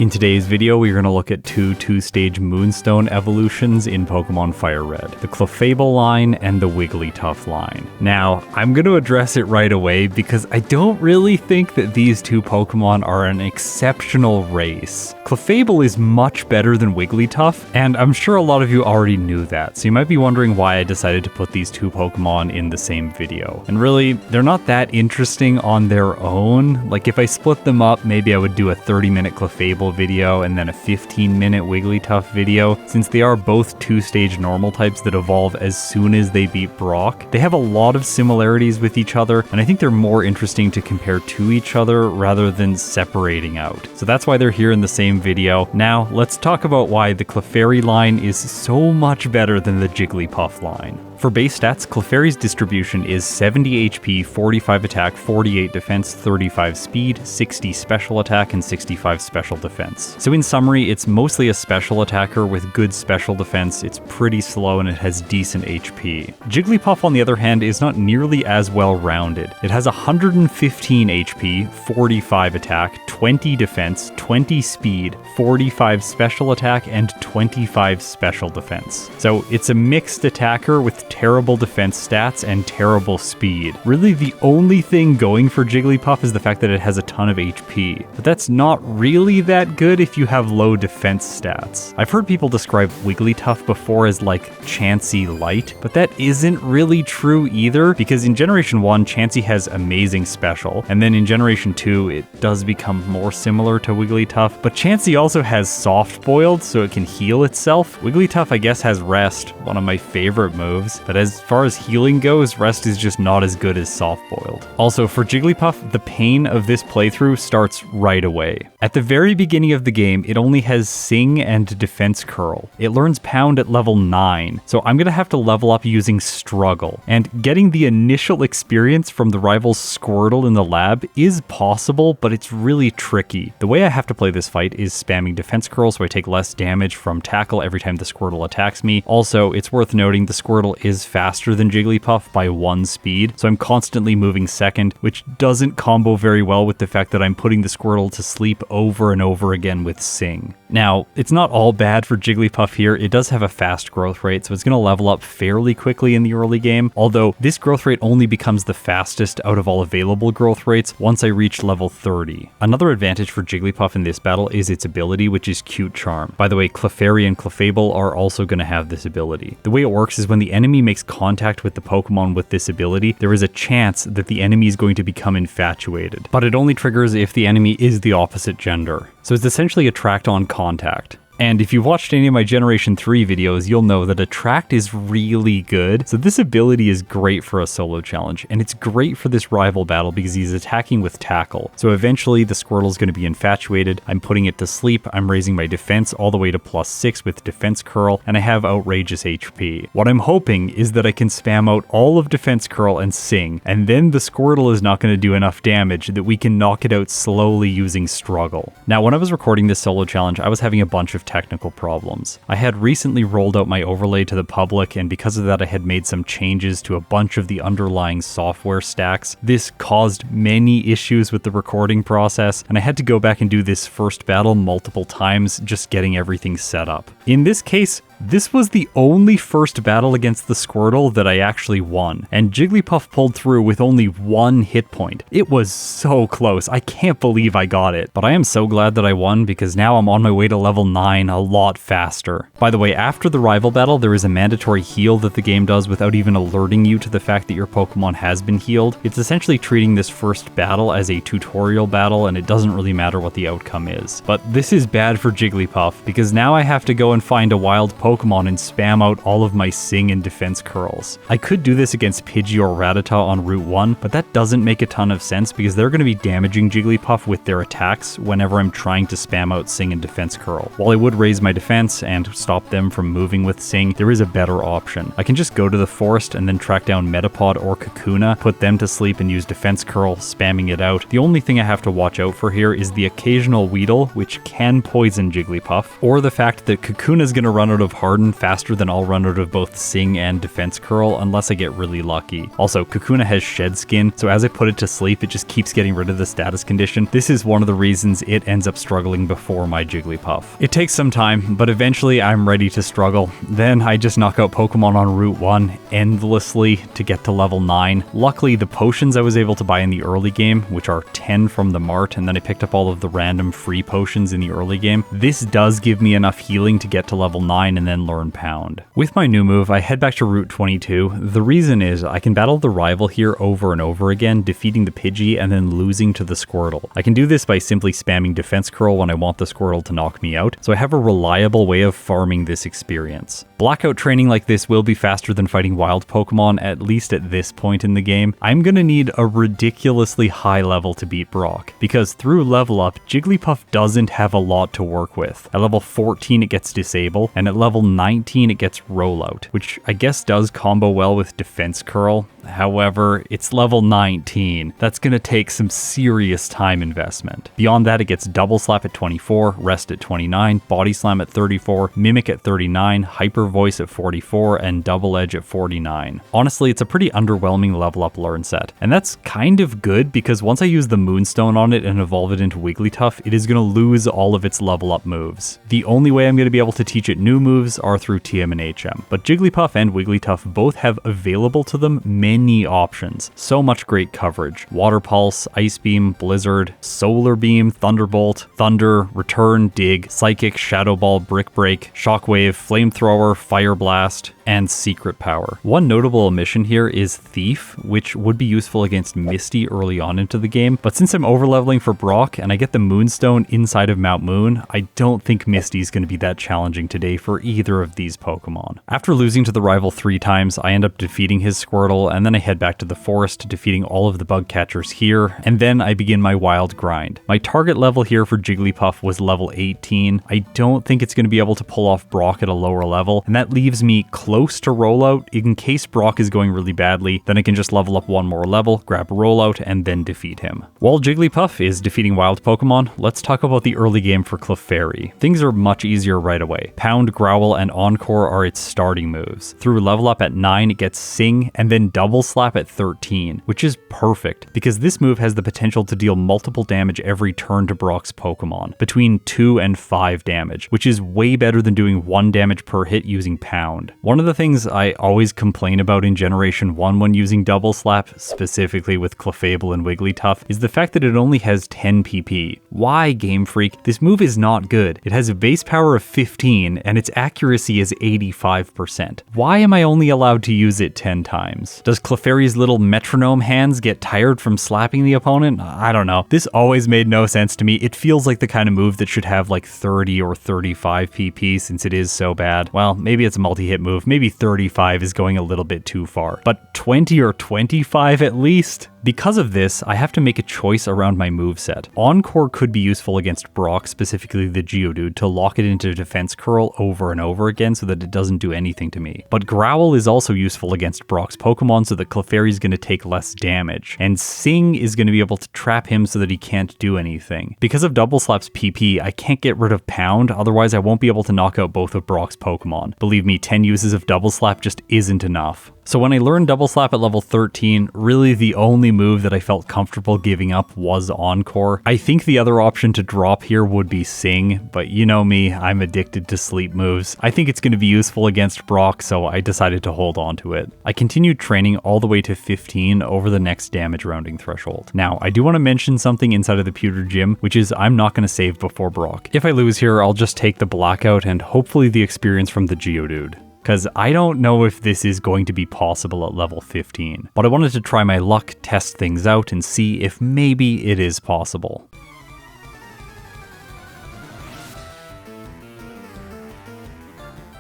In today's video, we're going to look at two-stage Moonstone evolutions in Pokemon FireRed, the Clefable line and the Wigglytuff line. Now, I'm going to address it right away because I don't really think that these two Pokemon are an exceptional race. Clefable is much better than Wigglytuff, and I'm sure a lot of you already knew that, so you might be wondering why I decided to put these two Pokemon in the same video. And really, they're not that interesting on their own. Like, if I split them up, maybe I would do a 30-minute Clefable video and then a 15-minute Wigglytuff video. Since they are both two-stage normal types that evolve as soon as they beat Brock, they have a lot of similarities with each other, and I think they're more interesting to compare to each other rather than separating out. So that's why they're here in the same video. Now, let's talk about why the Clefairy line is so much better than the Jigglypuff line. For base stats, Clefairy's distribution is 70 HP, 45 attack, 48 defense, 35 speed, 60 special attack, and 65 special defense. So in summary, it's mostly a special attacker with good special defense, it's pretty slow, and it has decent HP. Jigglypuff, on the other hand, is not nearly as well rounded. It has 115 HP, 45 attack, 20 defense, 20 speed, 45 special attack, and 25 special defense. So it's a mixed attacker with terrible defense stats and terrible speed. Really, the only thing going for Jigglypuff is the fact that it has a ton of HP, but that's not really that good if you have low defense stats. I've heard people describe Wigglytuff before as like Chansey Light, but that isn't really true either, because in Generation 1, Chansey has amazing special, and then in Generation 2, it does become more similar to Wigglytuff, but Chansey also has Soft Boiled, so it can heal itself. Wigglytuff, I guess, has Rest, one of my favorite moves, but as far as healing goes, Rest is just not as good as Soft Boiled. Also, for Jigglypuff, the pain of this playthrough starts right away. At the very beginning of the game, it only has Sing and Defense Curl. It learns Pound at level 9, so I'm gonna have to level up using Struggle. And getting the initial experience from the rival's Squirtle in the lab is possible, but it's really tricky. The way I have to play this fight is spamming Defense Curl, so I take less damage from Tackle every time the Squirtle attacks me. Also, it's worth noting the Squirtle is faster than Jigglypuff by 1 speed, so I'm constantly moving second, which doesn't combo very well with the fact that I'm putting the Squirtle to sleep over and over again with Sing. Now, it's not all bad for Jigglypuff here. It does have a fast growth rate, so it's going to level up fairly quickly in the early game, although this growth rate only becomes the fastest out of all available growth rates once I reach level 30. Another advantage for Jigglypuff in this battle is its ability, which is Cute Charm. By the way, Clefairy and Clefable are also going to have this ability. The way it works is when the enemy makes contact with the Pokemon with this ability, there is a chance that the enemy is going to become infatuated, but it only triggers if the enemy is the opposite gender. So it's essentially Attract on contact. And if you've watched any of my Generation 3 videos, you'll know that Attract is really good. So this ability is great for a solo challenge, and it's great for this rival battle because he's attacking with Tackle. So eventually the Squirtle is going to be infatuated. I'm putting it to sleep. I'm raising my defense all the way to +6 with Defense Curl, and I have outrageous HP. What I'm hoping is that I can spam out all of Defense Curl and Sing, and then the Squirtle is not going to do enough damage that we can knock it out slowly using Struggle. Now, when I was recording this solo challenge, I was having a bunch of technical problems. I had recently rolled out my overlay to the public, and because of that I had made some changes to a bunch of the underlying software stacks. This caused many issues with the recording process, and I had to go back and do this first battle multiple times just getting everything set up. In this case, this was the only first battle against the Squirtle that I actually won, and Jigglypuff pulled through with only 1 hit point. It was so close, I can't believe I got it. But I am so glad that I won because now I'm on my way to level 9 a lot faster. By the way, after the rival battle, there is a mandatory heal that the game does without even alerting you to the fact that your Pokemon has been healed. It's essentially treating this first battle as a tutorial battle, and it doesn't really matter what the outcome is. But this is bad for Jigglypuff because now I have to go and find a wild Pokemon and spam out all of my Sing and Defense Curls. I could do this against Pidgey or Rattata on Route 1, but that doesn't make a ton of sense because they're going to be damaging Jigglypuff with their attacks whenever I'm trying to spam out Sing and Defense Curl. While I would raise my defense and stop them from moving with Sing, there is a better option. I can just go to the forest and then track down Metapod or Kakuna, put them to sleep and use Defense Curl, spamming it out. The only thing I have to watch out for here is the occasional Weedle, which can poison Jigglypuff, or the fact that Kakuna's going to run out of Harden faster than I'll run out of both Sing and Defense Curl unless I get really lucky. Also, Kakuna has Shed Skin, so as I put it to sleep, it just keeps getting rid of the status condition. This is one of the reasons it ends up struggling before my Jigglypuff. It takes some time, but eventually I'm ready to struggle. Then I just knock out Pokemon on Route 1 endlessly to get to level 9. Luckily, the potions I was able to buy in the early game, which are 10 from the mart, and then I picked up all of the random free potions in the early game, this does give me enough healing to get to level 9 and then learn Pound. With my new move, I head back to Route 22. The reason is I can battle the rival here over and over again, defeating the Pidgey and then losing to the Squirtle. I can do this by simply spamming Defense Curl when I want the Squirtle to knock me out, so I have a reliable way of farming this experience. Blackout training like this will be faster than fighting wild Pokemon, at least at this point in the game. I'm gonna need a ridiculously high level to beat Brock, because through level up, Jigglypuff doesn't have a lot to work with. At level 14 it gets Disable, and at level 19 it gets Rollout, which I guess does combo well with Defense Curl. However, it's level 19. That's gonna take some serious time investment. Beyond that, it gets Double Slap at 24, Rest at 29, Body Slam at 34, Mimic at 39, Hyper Voice at 44, and Double Edge at 49. Honestly, it's a pretty underwhelming level up learn set. And that's kind of good because once I use the Moonstone on it and evolve it into Wigglytuff, it is gonna lose all of its level up moves. The only way I'm gonna be able to teach it new moves are through TM and HM. But Jigglypuff and Wigglytuff both have available to them many options. So much great coverage. Water Pulse, Ice Beam, Blizzard, Solar Beam, Thunderbolt, Thunder, Return, Dig, Psychic, Shadow Ball, Brick Break, Shockwave, Flamethrower, Fire Blast, and Secret Power. One notable omission here is Thief, which would be useful against Misty early on into the game, but since I'm overleveling for Brock and I get the Moonstone inside of Mount Moon, I don't think Misty's going to be that challenging today for either of these Pokemon. After losing to the rival 3 times, I end up defeating his Squirtle, and then I head back to the forest, defeating all of the bug catchers here, and then I begin my wild grind. My target level here for Jigglypuff was level 18. I don't think it's going to be able to pull off Brock at a lower level, and that leaves me close to Rollout. In case Brock is going really badly, then I can just level up one more level, grab Rollout, and then defeat him. While Jigglypuff is defeating wild Pokemon, let's talk about the early game for Clefairy. Things are much easier right away. Pound, Growl, and Encore are its starting moves. Through level up at 9, it gets Sing, and then Double Slap at 13, which is perfect, because this move has the potential to deal multiple damage every turn to Brock's Pokemon, between 2 and 5 damage, which is way better than doing 1 damage per hit using Pound. One of the things I always complain about in Generation 1 when using Double Slap, specifically with Clefable and Wigglytuff, is the fact that it only has 10 PP. Why, Game Freak? This move is not good. It has a base power of 15, and its accuracy is 85%. Why am I only allowed to use it 10 times? Does Clefairy's little metronome hands get tired from slapping the opponent? I don't know. This always made no sense to me. It feels like the kind of move that should have like 30 or 35 PP since it is so bad. Well, maybe it's a multi-hit move. Maybe 35 is going a little bit too far. But 20 or 25 at least? Because of this, I have to make a choice around my moveset. Encore could be useful against Brock, specifically the Geodude, to lock it into Defense Curl over and over again so that it doesn't do anything to me. But Growl is also useful against Brock's Pokemon so that Clefairy is going to take less damage. And Sing is going to be able to trap him so that he can't do anything. Because of Double Slap's PP, I can't get rid of Pound, otherwise I won't be able to knock out both of Brock's Pokemon. Believe me, 10 uses of Double Slap just isn't enough. So when I learned Double Slap at level 13, really the only move that I felt comfortable giving up was Encore. I think the other option to drop here would be Sing, but you know me, I'm addicted to sleep moves. I think it's going to be useful against Brock, so I decided to hold on to it. I continued training all the way to 15 over the next damage rounding threshold. Now, I do want to mention something inside of the Pewter Gym, which is I'm not going to save before Brock. If I lose here, I'll just take the Blackout and hopefully the experience from the Geodude, because I don't know if this is going to be possible at level 15. But I wanted to try my luck, test things out, and see if maybe it is possible.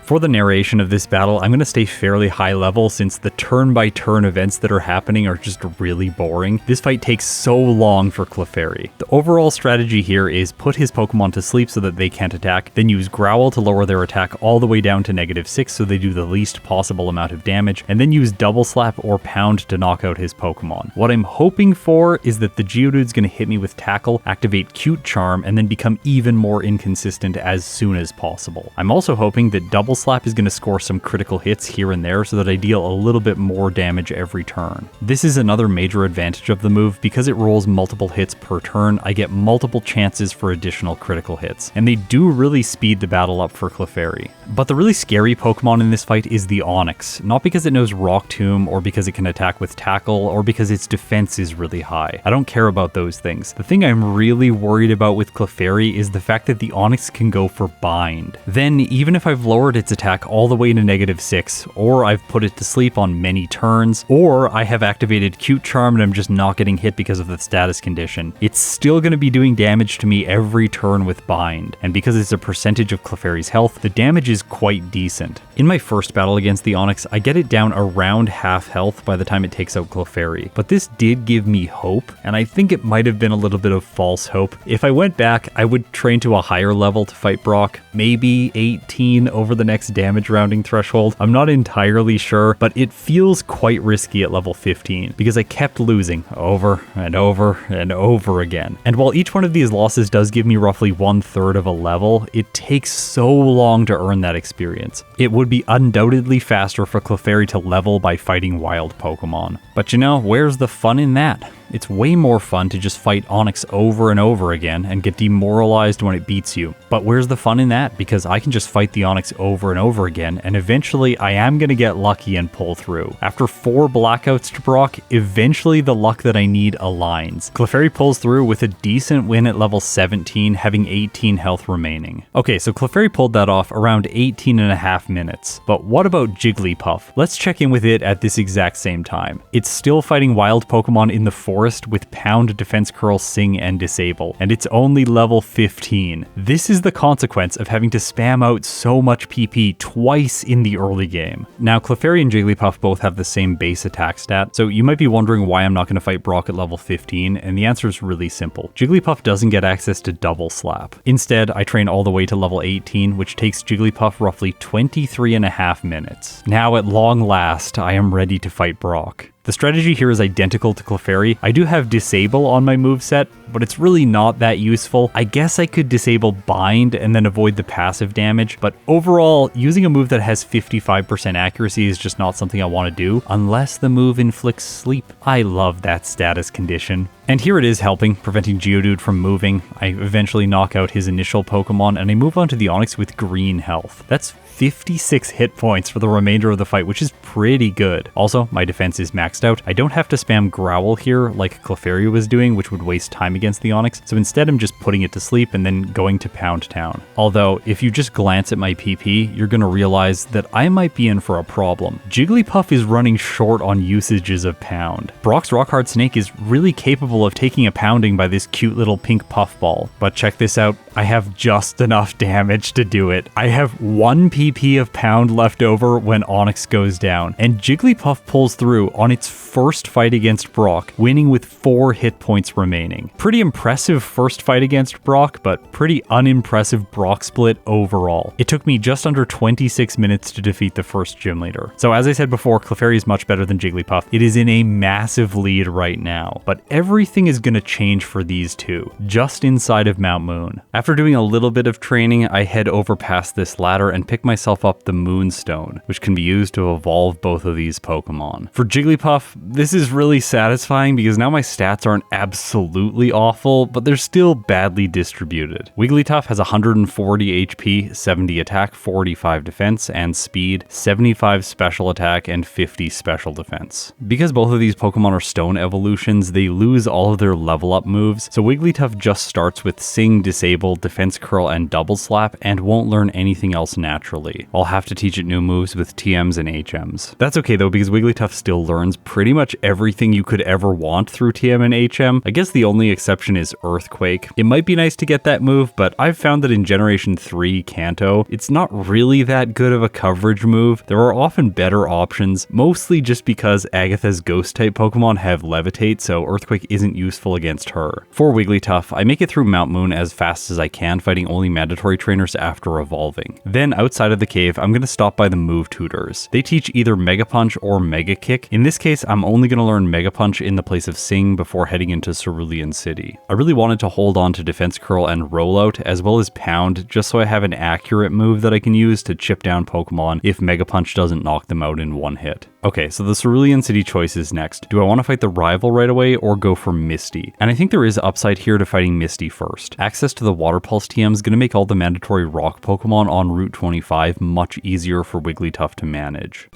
For the narration of this battle, I'm going to stay fairly high level since the turn-by-turn events that are happening are just really boring. This fight takes so long for Clefairy. The overall strategy here is put his Pokemon to sleep so that they can't attack, then use Growl to lower their attack all the way down to -6 so they do the least possible amount of damage, and then use Double Slap or Pound to knock out his Pokemon. What I'm hoping for is that the Geodude's going to hit me with Tackle, activate Cute Charm, and then become even more inconsistent as soon as possible. I'm also hoping that Double Double Slap is going to score some critical hits here and there so that I deal a little bit more damage every turn. This is another major advantage of the move. Because it rolls multiple hits per turn, I get multiple chances for additional critical hits, and they do really speed the battle up for Clefairy. But the really scary Pokemon in this fight is the Onix, not because it knows Rock Tomb or because it can attack with Tackle or because its defense is really high. I don't care about those things. The thing I'm really worried about with Clefairy is the fact that the Onix can go for Bind. Then, even if I've lowered its attack all the way to -6, or I've put it to sleep on many turns, or I have activated Cute Charm and I'm just not getting hit because of the status condition, it's still going to be doing damage to me every turn with Bind. And because it's a percentage of Clefairy's health, the damage is quite decent. In my first battle against the Onix, I get it down around half health by the time it takes out Clefairy. But this did give me hope, and I think it might have been a little bit of false hope. If I went back, I would train to a higher level to fight Brock, maybe 18 over the next damage rounding threshold. I'm not entirely sure, but it feels quite risky at level 15 because I kept losing over and over and over again. And while each one of these losses does give me roughly 1/3 of a level, it takes so long to earn that experience. It would be undoubtedly faster for Clefairy to level by fighting wild Pokemon. But you know, where's the fun in that? It's way more fun to just fight Onix over and over again and get demoralized when it beats you. But where's the fun in that? Because I can just fight the Onix over and over again, and eventually I am going to get lucky and pull through. After 4 blackouts to Brock, eventually the luck that I need aligns. Clefairy pulls through with a decent win at level 17, having 18 health remaining. Okay, so Clefairy pulled that off around 18.5 minutes. But what about Jigglypuff? Let's check in with it at this exact same time. It's still fighting wild Pokemon in the forest with Pound, Defense Curl, Sing, and Disable, and it's only level 15. This is the consequence of having to spam out so much PP twice in the early game. Now, Clefairy and Jigglypuff both have the same base attack stat, so you might be wondering why I'm not going to fight Brock at level 15, and the answer is really simple. Jigglypuff doesn't get access to Double Slap. Instead, I train all the way to level 18, which takes Jigglypuff roughly 23.5 minutes. Now, at long last, I am ready to fight Brock. The strategy here is identical to Clefairy. I do have Disable on my moveset, but it's really not that useful. I guess I could disable Bind and then avoid the passive damage, but overall, using a move that has 55% accuracy is just not something I want to do, unless the move inflicts sleep. I love that status condition. And here it is helping, preventing Geodude from moving. I eventually knock out his initial Pokemon, and I move on to the Onix with green health. That's 56 hit points for the remainder of the fight, which is pretty good. Also, my defense is maxed out. I don't have to spam Growl here like Clefairy was doing, which would waste time against the Onix, so instead I'm just putting it to sleep and then going to Pound Town. Although, if you just glance at my PP, you're gonna realize that I might be in for a problem. Jigglypuff is running short on usages of Pound. Brock's Rock Hard Snake is really capable of taking a pounding by this cute little pink puffball, but check this out, I have just enough damage to do it. I have 1 PP of Pound left over when Onix goes down, and Jigglypuff pulls through on its first fight against Brock, winning with 4 hit points remaining. Pretty impressive first fight against Brock, but pretty unimpressive Brock split overall. It took me just under 26 minutes to defeat the first gym leader. So as I said before, Clefairy is much better than Jigglypuff. It is in a massive lead right now, but everything is going to change for these two, just inside of Mount Moon. After doing a little bit of training, I head over past this ladder and pick myself up the Moonstone, which can be used to evolve both of these Pokemon. For Jigglypuff, this is really satisfying because now my stats aren't absolutely awful, but they're still badly distributed. Wigglytuff has 140 HP, 70 attack, 45 defense, and speed, 75 special attack, and 50 special defense. Because both of these Pokemon are stone evolutions, they lose all of their level up moves, so Wigglytuff just starts with Sing, Disable, Defense Curl, and Double Slap, and won't learn anything else naturally. I'll have to teach it new moves with TMs and HMs. That's okay though, because Wigglytuff still learns pretty much everything you could ever want through TM and HM. I guess the only exception is Earthquake. It might be nice to get that move, but I've found that in Generation 3 Kanto, it's not really that good of a coverage move. There are often better options, mostly just because Agatha's Ghost-type Pokemon have Levitate, so Earthquake isn't useful against her. For Wigglytuff, I make it through Mount Moon as fast as I I can, fighting only mandatory trainers after evolving. Then outside of the cave, I'm going to stop by the move tutors. They teach either Mega Punch or Mega Kick. In this case, I'm only going to learn Mega Punch in the place of Sing before heading into Cerulean City. I really wanted to hold on to Defense Curl and Rollout as well as Pound just so I have an accurate move that I can use to chip down Pokemon if Mega Punch doesn't knock them out in one hit. Okay, so the Cerulean City choice is next. Do I want to fight the rival right away or go for Misty? And I think there is upside here to fighting Misty first. Access to the Water Pulse TM is going to make all the mandatory rock Pokemon on Route 25 much easier for Wigglytuff to manage.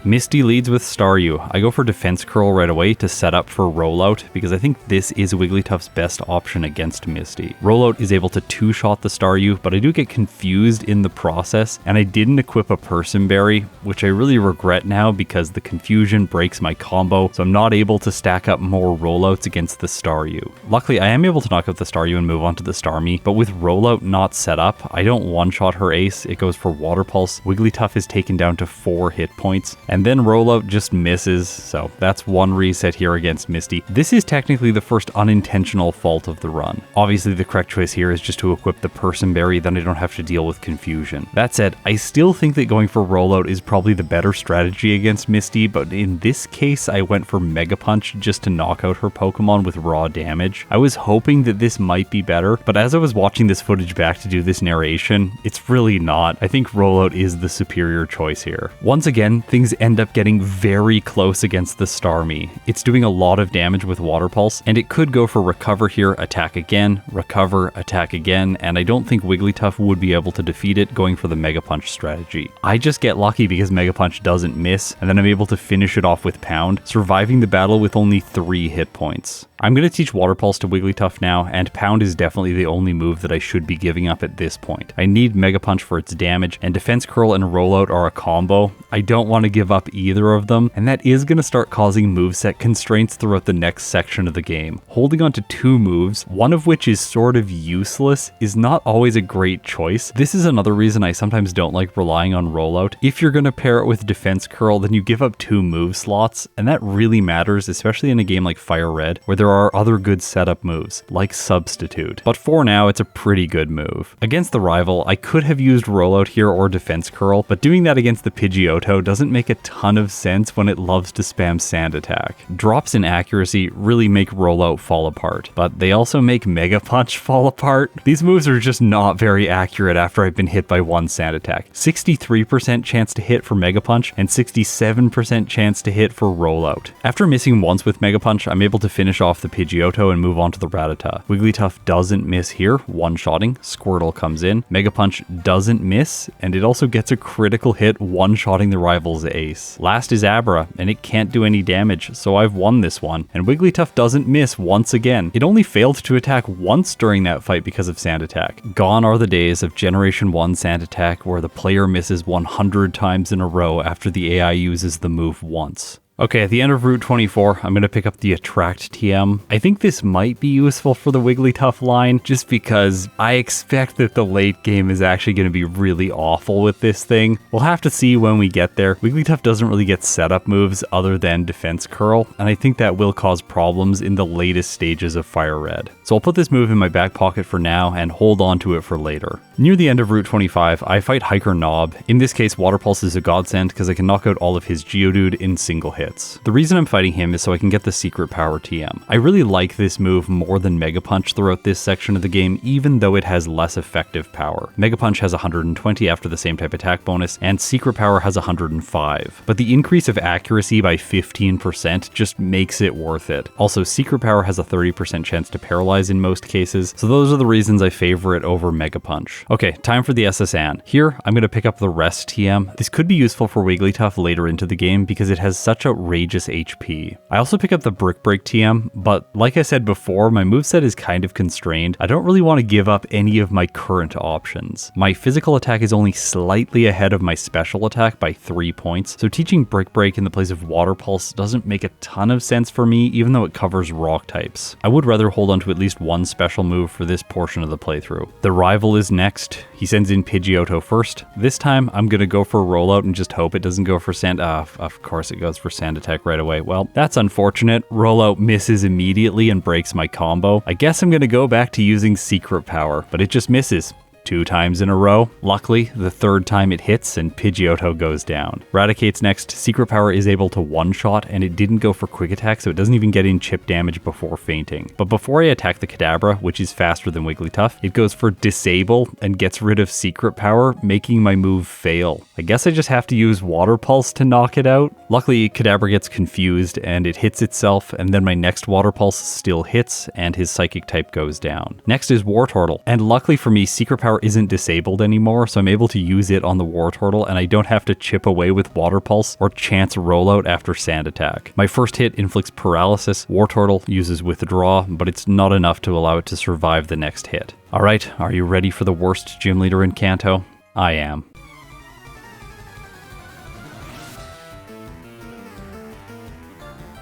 Misty leads with Staryu. I go for Defense Curl right away to set up for Rollout because I think this is Wigglytuff's best option against Misty. Rollout is able to two-shot the Staryu, but I do get confused in the process, and I didn't equip a Person Berry, which I really regret now because the confusion breaks my combo, so I'm not able to stack up more Rollouts against the Staryu. Luckily, I am able to knock out the Staryu and move on to the Starmie, but with Rollout not set up, I don't one-shot her ace. It goes for Water Pulse. Wigglytuff is taken down to 4 hit points, and then Rollout just misses, so that's one reset here against Misty. This is technically the first unintentional fault of the run. Obviously the correct choice here is just to equip the Person Berry, then I don't have to deal with confusion. That said, I still think that going for Rollout is probably the better strategy against Misty, but in this case I went for Mega Punch just to knock out her Pokemon with raw damage. I was hoping that this might be better, but as I was watching this footage back to do this narration, it's really not. I think Rollout is the superior choice here. Once again, things end up getting very close against the Starmie. It's doing a lot of damage with Water Pulse, and it could go for Recover here, attack again, recover, attack again, and I don't think Wigglytuff would be able to defeat it going for the Mega Punch strategy. I just get lucky because Mega Punch doesn't miss, and then I'm able to finish it off with Pound, surviving the battle with only 3 hit points. I'm going to teach Water Pulse to Wigglytuff now, and Pound is definitely the only move that I should be giving up at this point. I need Mega Punch for its damage, and Defense Curl and Rollout are a combo. I don't want to give up either of them, and that is going to start causing moveset constraints throughout the next section of the game. Holding on to 2 moves, one of which is sort of useless, is not always a great choice. This is another reason I sometimes don't like relying on Rollout. If you're going to pair it with Defense Curl, then you give up 2 move slots, and that really matters, especially in a game like FireRed, where there are other good setup moves, like Substitute. But for now, it's a pretty good move. Against the rival, I could have used Rollout here or Defense Curl, but doing that against the Pidgeotto doesn't make a ton of sense when it loves to spam Sand Attack. Drops in accuracy really make Rollout fall apart, but they also make Mega Punch fall apart. These moves are just not very accurate after I've been hit by 1 Sand Attack. 63% chance to hit for Mega Punch and 67% chance to hit for Rollout. After missing once with Mega Punch, I'm able to finish off the Pidgeotto and move on to the Rattata. Wigglytuff doesn't miss here, one-shotting. Squirtle comes in. Mega Punch doesn't miss, and it also gets a critical hit, one-shotting the rival's ace. Last is Abra, and it can't do any damage, so I've won this one. And Wigglytuff doesn't miss once again. It only failed to attack once during that fight because of Sand Attack. Gone are the days of Generation 1 Sand Attack where the player misses 100 times in a row after the AI uses the move once. Okay, at the end of Route 24, I'm going to pick up the Attract TM. I think this might be useful for the Wigglytuff line, just because I expect that the late game is actually going to be really awful with this thing. We'll have to see when we get there. Wigglytuff doesn't really get setup moves other than Defense Curl, and I think that will cause problems in the latest stages of FireRed. So I'll put this move in my back pocket for now and hold on to it for later. Near the end of Route 25, I fight Hiker Knob. In this case, Water Pulse is a godsend because I can knock out all of his Geodude in single hits. The reason I'm fighting him is so I can get the Secret Power TM. I really like this move more than Mega Punch throughout this section of the game, even though it has less effective power. Mega Punch has 120 after the same type attack bonus, and Secret Power has 105. But the increase of accuracy by 15% just makes it worth it. Also, Secret Power has a 30% chance to paralyze in most cases, so those are the reasons I favor it over Mega Punch. Okay, time for the SSN. Here, I'm going to pick up the Rest TM. This could be useful for Wigglytuff later into the game because it has such outrageous HP. I also pick up the Brick Break TM, but like I said before, my moveset is kind of constrained. I don't really want to give up any of my current options. My physical attack is only slightly ahead of my special attack by 3 points, so teaching Brick Break in the place of Water Pulse doesn't make a ton of sense for me, even though it covers rock types. I would rather hold on to at least one special move for this portion of the playthrough. The rival is next. He sends in Pidgeotto first. This time, I'm gonna go for Rollout and just hope it doesn't go for Sand. Of course it goes for Sand sand attack right away. Well, that's unfortunate. Rollout misses immediately and breaks my combo. I guess I'm gonna go back to using secret power, but it just misses. 2 times in a row. Luckily, the 3rd time it hits and Pidgeotto goes down. Raticate's next. Secret Power is able to one-shot, and it didn't go for quick attack, so it doesn't even get in chip damage before fainting. But before I attack the Kadabra, which is faster than Wigglytuff, it goes for Disable and gets rid of Secret Power, making my move fail. I guess I just have to use Water Pulse to knock it out. Luckily, Kadabra gets confused and it hits itself, and then my next Water Pulse still hits, and his Psychic type goes down. Next is Wartortle, and luckily for me, Secret Power isn't disabled anymore, so I'm able to use it on the Wartortle, and I don't have to chip away with Water Pulse or chance Rollout after Sand Attack. My first hit inflicts paralysis. Wartortle uses Withdraw, but it's not enough to allow it to survive the next hit. Alright, are you ready for the worst gym leader in Kanto? I am.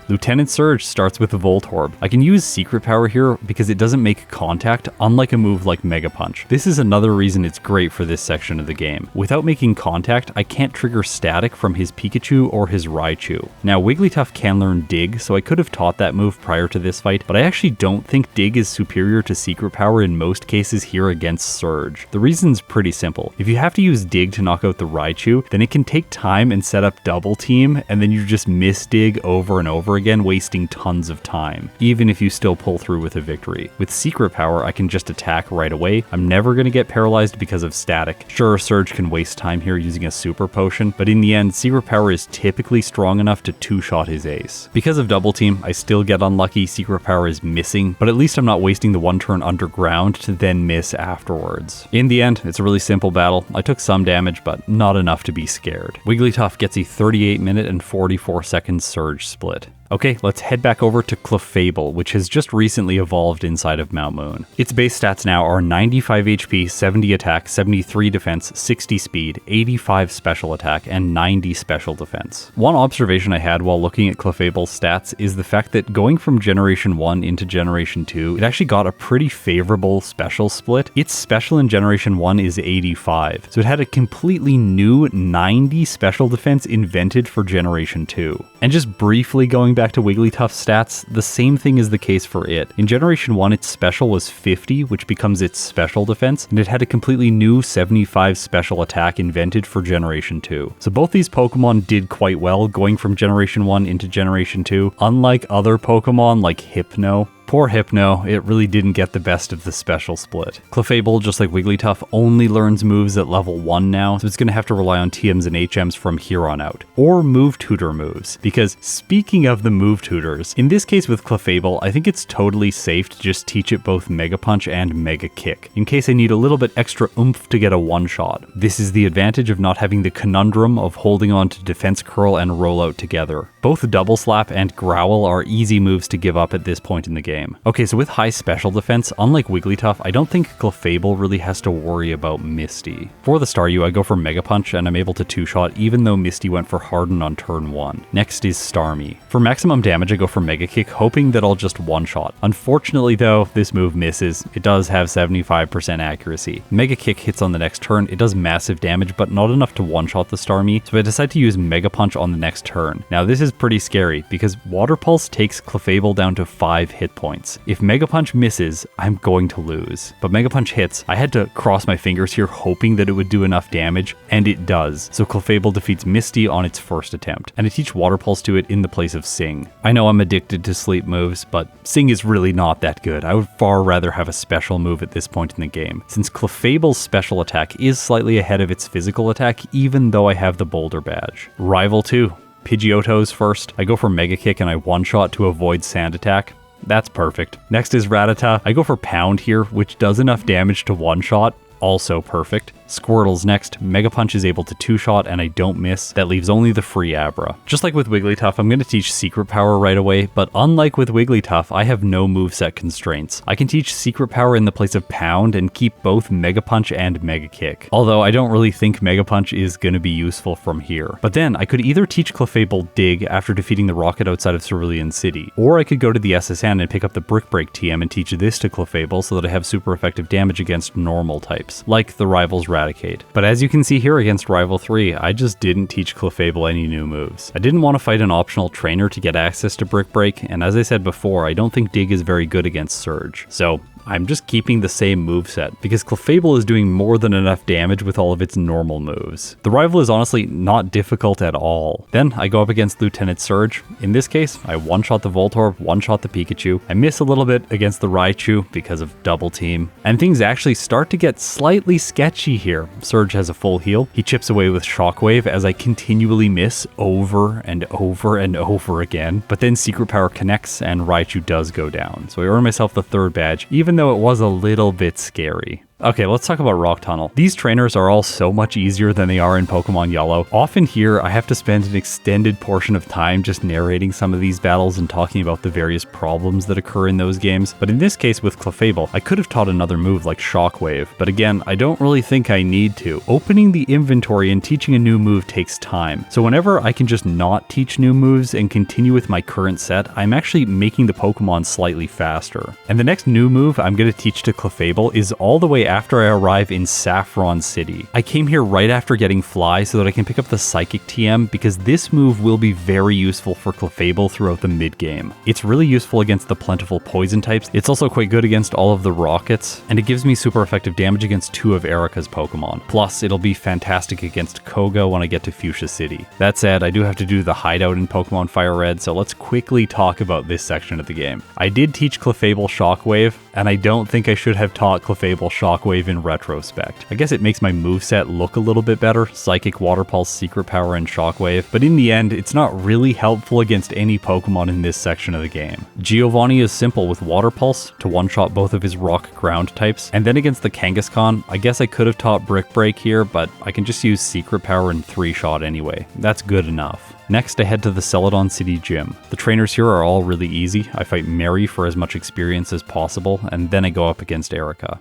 Lieutenant Surge starts with a Voltorb. I can use Secret Power here because it doesn't make contact, unlike a move like Mega Punch. This is another reason it's great for this section of the game. Without making contact, I can't trigger Static from his Pikachu or his Raichu. Now, Wigglytuff can learn Dig, so I could have taught that move prior to this fight, but I actually don't think Dig is superior to Secret Power in most cases here against Surge. The reason's pretty simple. If you have to use Dig to knock out the Raichu, then it can take time and set up Double Team, and then you just miss Dig over and over again, wasting tons of time, even if you still pull through with a victory. With Secret Power, I can just attack right away. I'm never going to get paralyzed because of Static. Sure, Surge can waste time here using a Super Potion, but in the end, Secret Power is typically strong enough to two-shot his ace. Because of Double Team, I still get unlucky. Secret Power is missing, but at least I'm not wasting the one turn underground to then miss afterwards. In the end, it's a really simple battle. I took some damage, but not enough to be scared. Wigglytuff gets a 38-minute and 44-second Surge split. Okay, let's head back over to Clefable, which has just recently evolved inside of Mount Moon. Its base stats now are 95 HP, 70 attack, 73 defense, 60 speed, 85 special attack, and 90 special defense. One observation I had while looking at Clefable's stats is the fact that going from Generation 1 into Generation 2, it actually got a pretty favorable special split. Its special in Generation 1 is 85, so it had a completely new 90 special defense invented for Generation 2. And just briefly going back to Wigglytuff's stats, the same thing is the case for it. In Generation 1, its special was 50, which becomes its special defense, and it had a completely new 75 special attack invented for Generation 2. So both these Pokemon did quite well going from Generation 1 into Generation 2, unlike other Pokemon like Hypno. Poor Hypno, it really didn't get the best of the special split. Clefable, just like Wigglytuff, only learns moves at level 1 now, so it's going to have to rely on TMs and HMs from here on out. Or move tutor moves, because speaking of the move tutors, in this case with Clefable, I think it's totally safe to just teach it both Mega Punch and Mega Kick, in case I need a little bit extra oomph to get a one-shot. This is the advantage of not having the conundrum of holding on to Defense Curl and Rollout together. Both Double Slap and Growl are easy moves to give up at this point in the game. Okay, so with high special defense, unlike Wigglytuff, I don't think Clefable really has to worry about Misty. For the Staryu, I go for Mega Punch and I'm able to two-shot even though Misty went for Harden on turn 1. Next is Starmie. For maximum damage, I go for Mega Kick, hoping that I'll just one-shot. Unfortunately though, this move misses. It does have 75% accuracy. Mega Kick hits on the next turn, it does massive damage, but not enough to one-shot the Starmie, so I decide to use Mega Punch on the next turn. Now this is pretty scary, because Water Pulse takes Clefable down to 5 hit points. If Mega Punch misses, I'm going to lose. But Mega Punch hits. I had to cross my fingers here hoping that it would do enough damage, and it does. So Clefable defeats Misty on its first attempt, and I teach Water Pulse to it in the place of Sing. I know I'm addicted to sleep moves, but Sing is really not that good. I would far rather have a special move at this point in the game, since Clefable's special attack is slightly ahead of its physical attack, even though I have the Boulder Badge. Rival 2. Pidgeotto's first. I go for Mega Kick and I one-shot to avoid Sand Attack. That's perfect. Next is Rattata. I go for Pound here, which does enough damage to one-shot. Also perfect. Squirtle's next. Mega Punch is able to two-shot and I don't miss. That leaves only the free Abra. Just like with Wigglytuff, I'm going to teach Secret Power right away, but unlike with Wigglytuff, I have no moveset constraints. I can teach Secret Power in the place of Pound and keep both Mega Punch and Mega Kick. Although I don't really think Mega Punch is going to be useful from here. But then I could either teach Clefable Dig after defeating the Rocket outside of Cerulean City, or I could go to the SSN and pick up the Brick Break TM and teach this to Clefable so that I have super effective damage against normal types. types, like the rival's Raticate. But as you can see here against Rival 3, I just didn't teach Clefable any new moves. I didn't want to fight an optional trainer to get access to Brick Break, and as I said before, I don't think Dig is very good against Surge. So I'm just keeping the same moveset, because Clefable is doing more than enough damage with all of its normal moves. The rival is honestly not difficult at all. Then I go up against Lieutenant Surge. In this case, I one-shot the Voltorb, one-shot the Pikachu. I miss a little bit against the Raichu because of double team, and things actually start to get slightly sketchy here. Surge has a full heal. He chips away with Shockwave as I continually miss over and over and over again, but then Secret Power connects and Raichu does go down. So I earn myself the 3rd badge, even though it was a little bit scary. Okay, let's talk about Rock Tunnel. These trainers are all so much easier than they are in Pokemon Yellow. Often here, I have to spend an extended portion of time just narrating some of these battles and talking about the various problems that occur in those games. But in this case with Clefable, I could have taught another move like Shockwave, but again, I don't really think I need to. Opening the inventory and teaching a new move takes time. So whenever I can just not teach new moves and continue with my current set, I'm actually making the Pokemon slightly faster. And the next new move I'm going to teach to Clefable is all the way after I arrive in Saffron City. I came here right after getting Fly so that I can pick up the Psychic TM, because this move will be very useful for Clefable throughout the mid-game. It's really useful against the plentiful poison types, it's also quite good against all of the rockets, and it gives me super effective damage against 2 of Erika's Pokemon. Plus, it'll be fantastic against Koga when I get to Fuchsia City. That said, I do have to do the hideout in Pokemon FireRed, so let's quickly talk about this section of the game. I did teach Clefable Shockwave, and I don't think I should have taught Clefable Shockwave in retrospect. I guess it makes my moveset look a little bit better, Psychic, Water Pulse, Secret Power, and Shockwave, but in the end, it's not really helpful against any Pokemon in this section of the game. Giovanni is simple with Water Pulse to one-shot both of his Rock Ground types, and then against the Kangaskhan, I guess I could have taught Brick Break here, but I can just use Secret Power and 3-shot anyway. That's good enough. Next, I head to the Celadon City Gym. The trainers here are all really easy. I fight Mary for as much experience as possible, and then I go up against Erika.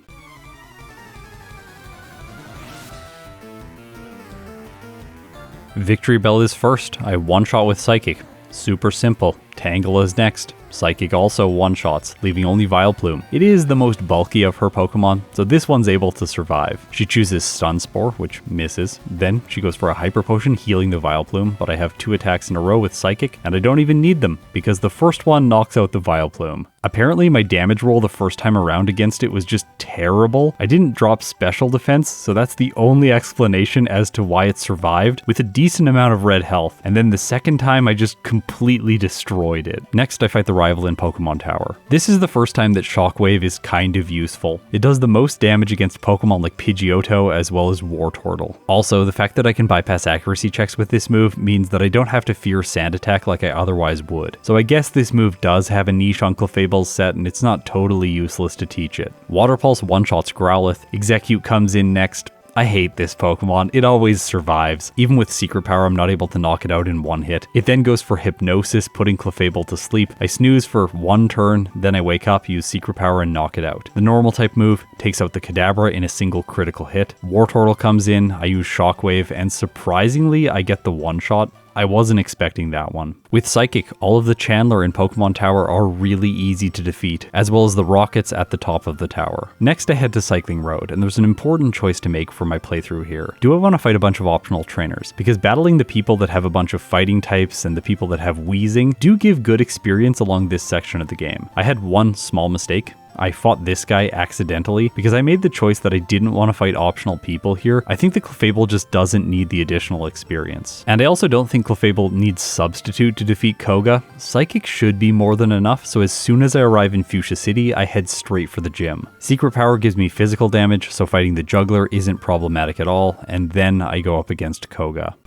Victory Bell is first. I one-shot with Psychic. Super simple. Tangle is next. Psychic also one-shots, leaving only Vileplume. It is the most bulky of her Pokemon, so this one's able to survive. She chooses Stun Spore, which misses. Then she goes for a Hyper Potion, healing the Vileplume, but I have 2 attacks in a row with Psychic, and I don't even need them, because the first one knocks out the Vileplume. Apparently my damage roll the first time around against it was just terrible. I didn't drop special defense, so that's the only explanation as to why it survived, with a decent amount of red health, and then the second time I just completely destroyed it. Next, I fight the rival in Pokemon Tower. This is the first time that Shockwave is kind of useful. It does the most damage against Pokemon like Pidgeotto as well as Wartortle. Also, the fact that I can bypass accuracy checks with this move means that I don't have to fear Sand Attack like I otherwise would. So I guess this move does have a niche on Clefable's set, and it's not totally useless to teach it. Water Pulse one-shots Growlithe. Execute comes in next. I hate this Pokemon, it always survives. Even with Secret Power, I'm not able to knock it out in one hit. It then goes for Hypnosis, putting Clefable to sleep. I snooze for 1 turn, then I wake up, use Secret Power, and knock it out. The normal type move takes out the Kadabra in a single critical hit. Wartortle comes in, I use Shockwave, and surprisingly, I get the one-shot. I wasn't expecting that one. With Psychic, all of the Chandler in Pokemon Tower are really easy to defeat, as well as the rockets at the top of the tower. Next I head to Cycling Road, and there's an important choice to make for my playthrough here. Do I want to fight a bunch of optional trainers? Because battling the people that have a bunch of fighting types and the people that have wheezing do give good experience along this section of the game. I had one small mistake. I fought this guy accidentally because I made the choice that I didn't want to fight optional people here. I think the Clefable just doesn't need the additional experience. And I also don't think Clefable needs Substitute to defeat Koga. Psychic should be more than enough, so as soon as I arrive in Fuchsia City, I head straight for the gym. Secret Power gives me physical damage, so fighting the Juggler isn't problematic at all, and then I go up against Koga.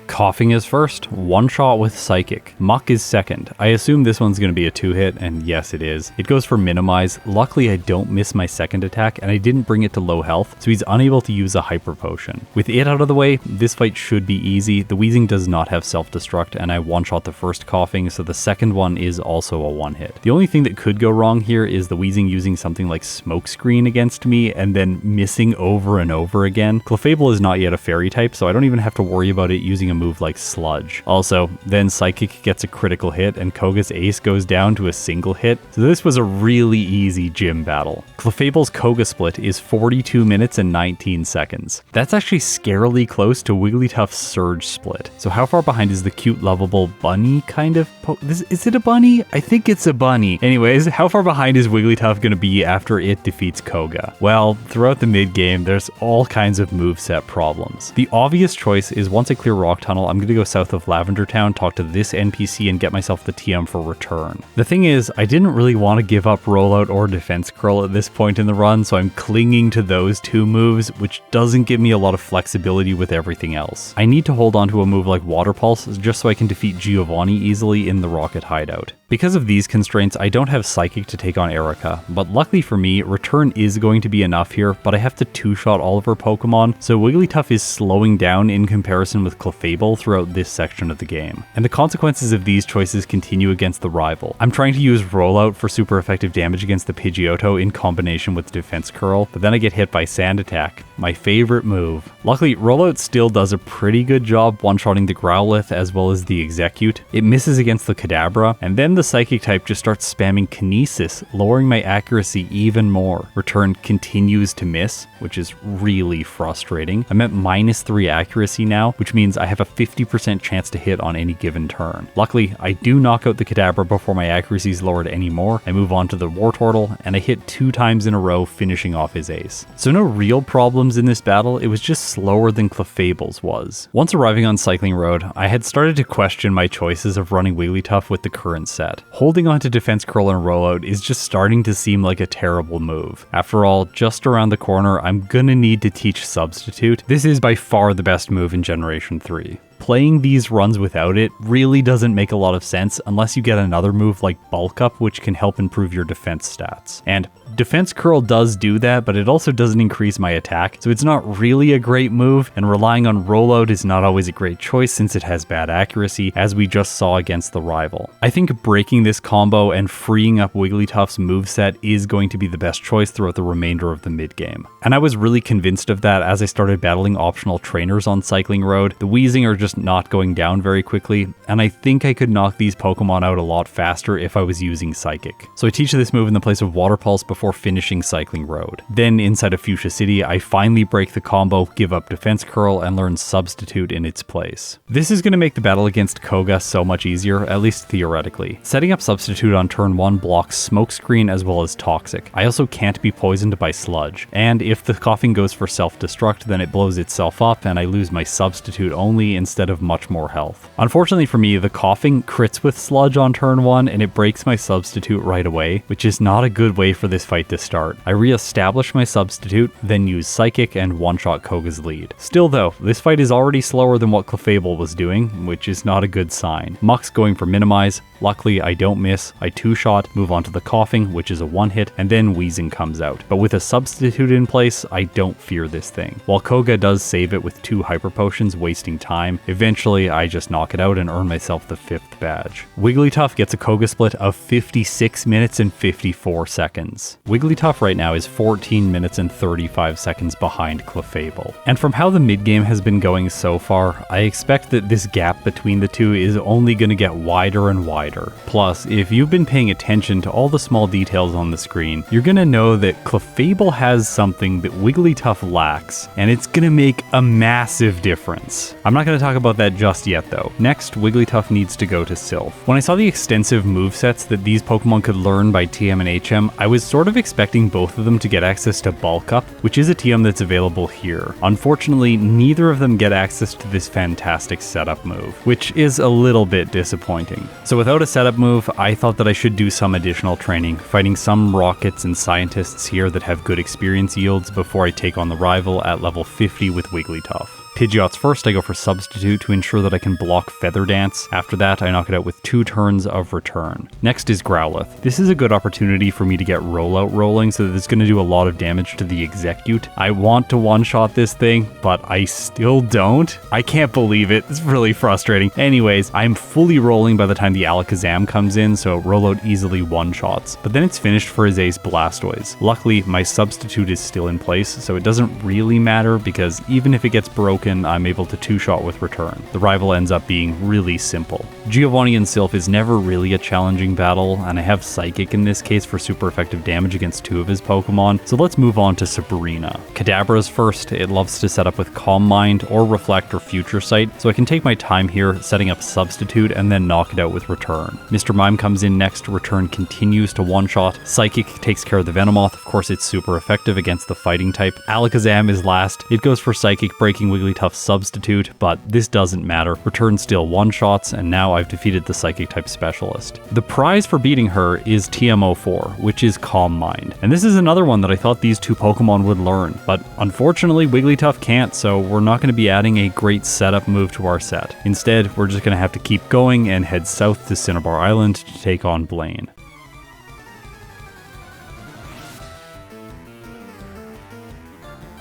Coughing is first, one shot with Psychic. Muck is second. I assume this one's going to be a 2-hit, and yes it is. It goes for Minimize. Luckily I don't miss my second attack, and I didn't bring it to low health, so he's unable to use a Hyper Potion. With it out of the way, this fight should be easy. The Wheezing does not have self-destruct, and I one-shot the first Coughing, so the second one is also a one-hit. The only thing that could go wrong here is the Wheezing using something like Smokescreen against me, and then missing over and over again. Clefable is not yet a Fairy type, so I don't even have to worry about it using a move like Sludge. Also, then Psychic gets a critical hit and Koga's ace goes down to a single hit, so this was a really easy gym battle. Clefable's Koga split is 42 minutes and 19 seconds. That's actually scarily close to Wigglytuff's Surge split. So how far behind is the cute, lovable bunny kind of is it a bunny? I think it's a bunny. Anyways, how far behind is Wigglytuff gonna be after it defeats Koga? Well, throughout the mid game, there's all kinds of moveset problems. The obvious choice is once I clear Rock Tunnel, I'm gonna go south of Lavender Town, talk to this NPC, and get myself the TM for return. The thing is, I didn't really want to give up Rollout or Defense Curl at this point in the run, so I'm clinging to those two moves, which doesn't give me a lot of flexibility with everything else. I need to hold on to a move like Water Pulse just so I can defeat Giovanni easily in the Rocket Hideout. Because of these constraints, I don't have Psychic to take on Erika, but luckily for me, Return is going to be enough here, but I have to two-shot all of her Pokemon, so Wigglytuff is slowing down in comparison with Clefable throughout this section of the game. And the consequences of these choices continue against the rival. I'm trying to use Rollout for super effective damage against the Pidgeotto in combination with Defense Curl, but then I get hit by Sand Attack, my favorite move. Luckily, Rollout still does a pretty good job one-shotting the Growlithe as well as the Execute. It misses against the Kadabra, and then the Psychic type just starts spamming Kinesis, lowering my accuracy even more. Return continues to miss, which is really frustrating. I'm at -3 accuracy now, which means I have a 50% chance to hit on any given turn. Luckily, I do knock out the Kadabra before my accuracy is lowered anymore. I move on to the Wartortle, and I hit 2 times in a row, finishing off his ace. So no real problems in this battle, it was just slower than Clefable's was. Once arriving on Cycling Road, I had started to question my choices of running Wigglytuff with the current set. Holding on to Defense Curl and Rollout is just starting to seem like a terrible move. After all, just around the corner, I'm gonna need to teach Substitute. This is by far the best move in Generation 3. Playing these runs without it really doesn't make a lot of sense unless you get another move like Bulk Up, which can help improve your defense stats. And Defense Curl does do that, but it also doesn't increase my attack, so it's not really a great move, and relying on Rollout is not always a great choice since it has bad accuracy, as we just saw against the rival. I think breaking this combo and freeing up Wigglytuff's moveset is going to be the best choice throughout the remainder of the mid-game. And I was really convinced of that as I started battling optional trainers on Cycling Road. The Weezing are just not going down very quickly, and I think I could knock these Pokemon out a lot faster if I was using Psychic. So I teach this move in the place of Water Pulse before finishing Cycling Road. Then inside of Fuchsia City, I finally break the combo, give up Defense Curl, and learn Substitute in its place. This is going to make the battle against Koga so much easier, at least theoretically. Setting up Substitute on turn 1 blocks Smokescreen as well as Toxic. I also can't be poisoned by Sludge, and if the Coughing goes for self-destruct, then it blows itself up and I lose my Substitute only instead of much more health. Unfortunately for me, the Coughing crits with Sludge on turn 1 and it breaks my Substitute right away, which is not a good way for this fight to start. I re-establish my Substitute, then use Psychic and one-shot Koga's lead. Still though, this fight is already slower than what Clefable was doing, which is not a good sign. Muck's going for Minimize. Luckily, I don't miss. I two-shot, move on to the Coughing, which is a one-hit, and then Weezing comes out. But with a Substitute in place, I don't fear this thing. While Koga does save it with 2 Hyper Potions, wasting time, eventually I just knock it out and earn myself the 5th badge. Wigglytuff gets a Koga split of 56 minutes and 54 seconds. Wigglytuff right now is 14 minutes and 35 seconds behind Clefable. And from how the mid-game has been going so far, I expect that this gap between the two is only going to get wider and wider. Plus, if you've been paying attention to all the small details on the screen, you're going to know that Clefable has something that Wigglytuff lacks, and it's going to make a massive difference. I'm not going to talk about that just yet though. Next, Wigglytuff needs to go to Sylph. When I saw the extensive movesets that these Pokemon could learn by TM and HM, I was sort of expecting both of them to get access to Bulk Up, which is a TM that's available here. Unfortunately, neither of them get access to this fantastic setup move, which is a little bit disappointing. So without a setup move, I thought that I should do some additional training, fighting some Rockets and Scientists here that have good experience yields before I take on the rival at level 50 with Wigglytuff. Pidgeot's first, I go for Substitute to ensure that I can block Feather Dance. After that, I knock it out with 2 turns of Return. Next is Growlithe. This is a good opportunity for me to get Rollout rolling, so that it's going to do a lot of damage to the Execute. I want to one-shot this thing, but I still don't. I can't believe it. It's really frustrating. Anyways, I'm fully rolling by the time the Alakazam comes in, so Rollout easily one-shots. But then it's finished for his ace Blastoise. Luckily, my Substitute is still in place, so it doesn't really matter because even if it gets broken, broken, I'm able to two-shot with return. The rival ends up being really simple. Giovanni and Sylph is never really a challenging battle, and I have Psychic in this case for super effective damage against two of his Pokemon, so let's move on to Sabrina. Kadabra's first. It loves to set up with Calm Mind or Reflect or Future Sight, so I can take my time here setting up Substitute and then knock it out with Return. Mr. Mime comes in next, Return continues to one-shot. Psychic takes care of the Venomoth, of course it's super effective against the fighting type. Alakazam is last. It goes for Psychic, breaking Wigglytuff's Substitute, but this doesn't matter. Return still one-shots, and now I've defeated the Psychic type specialist. The prize for beating her is TM04, which is Calm Mind. And this is another one that I thought these two Pokemon would learn, but unfortunately Wigglytuff can't, so we're not going to be adding a great setup move to our set. Instead, we're just going to have to keep going and head south to Cinnabar Island to take on Blaine.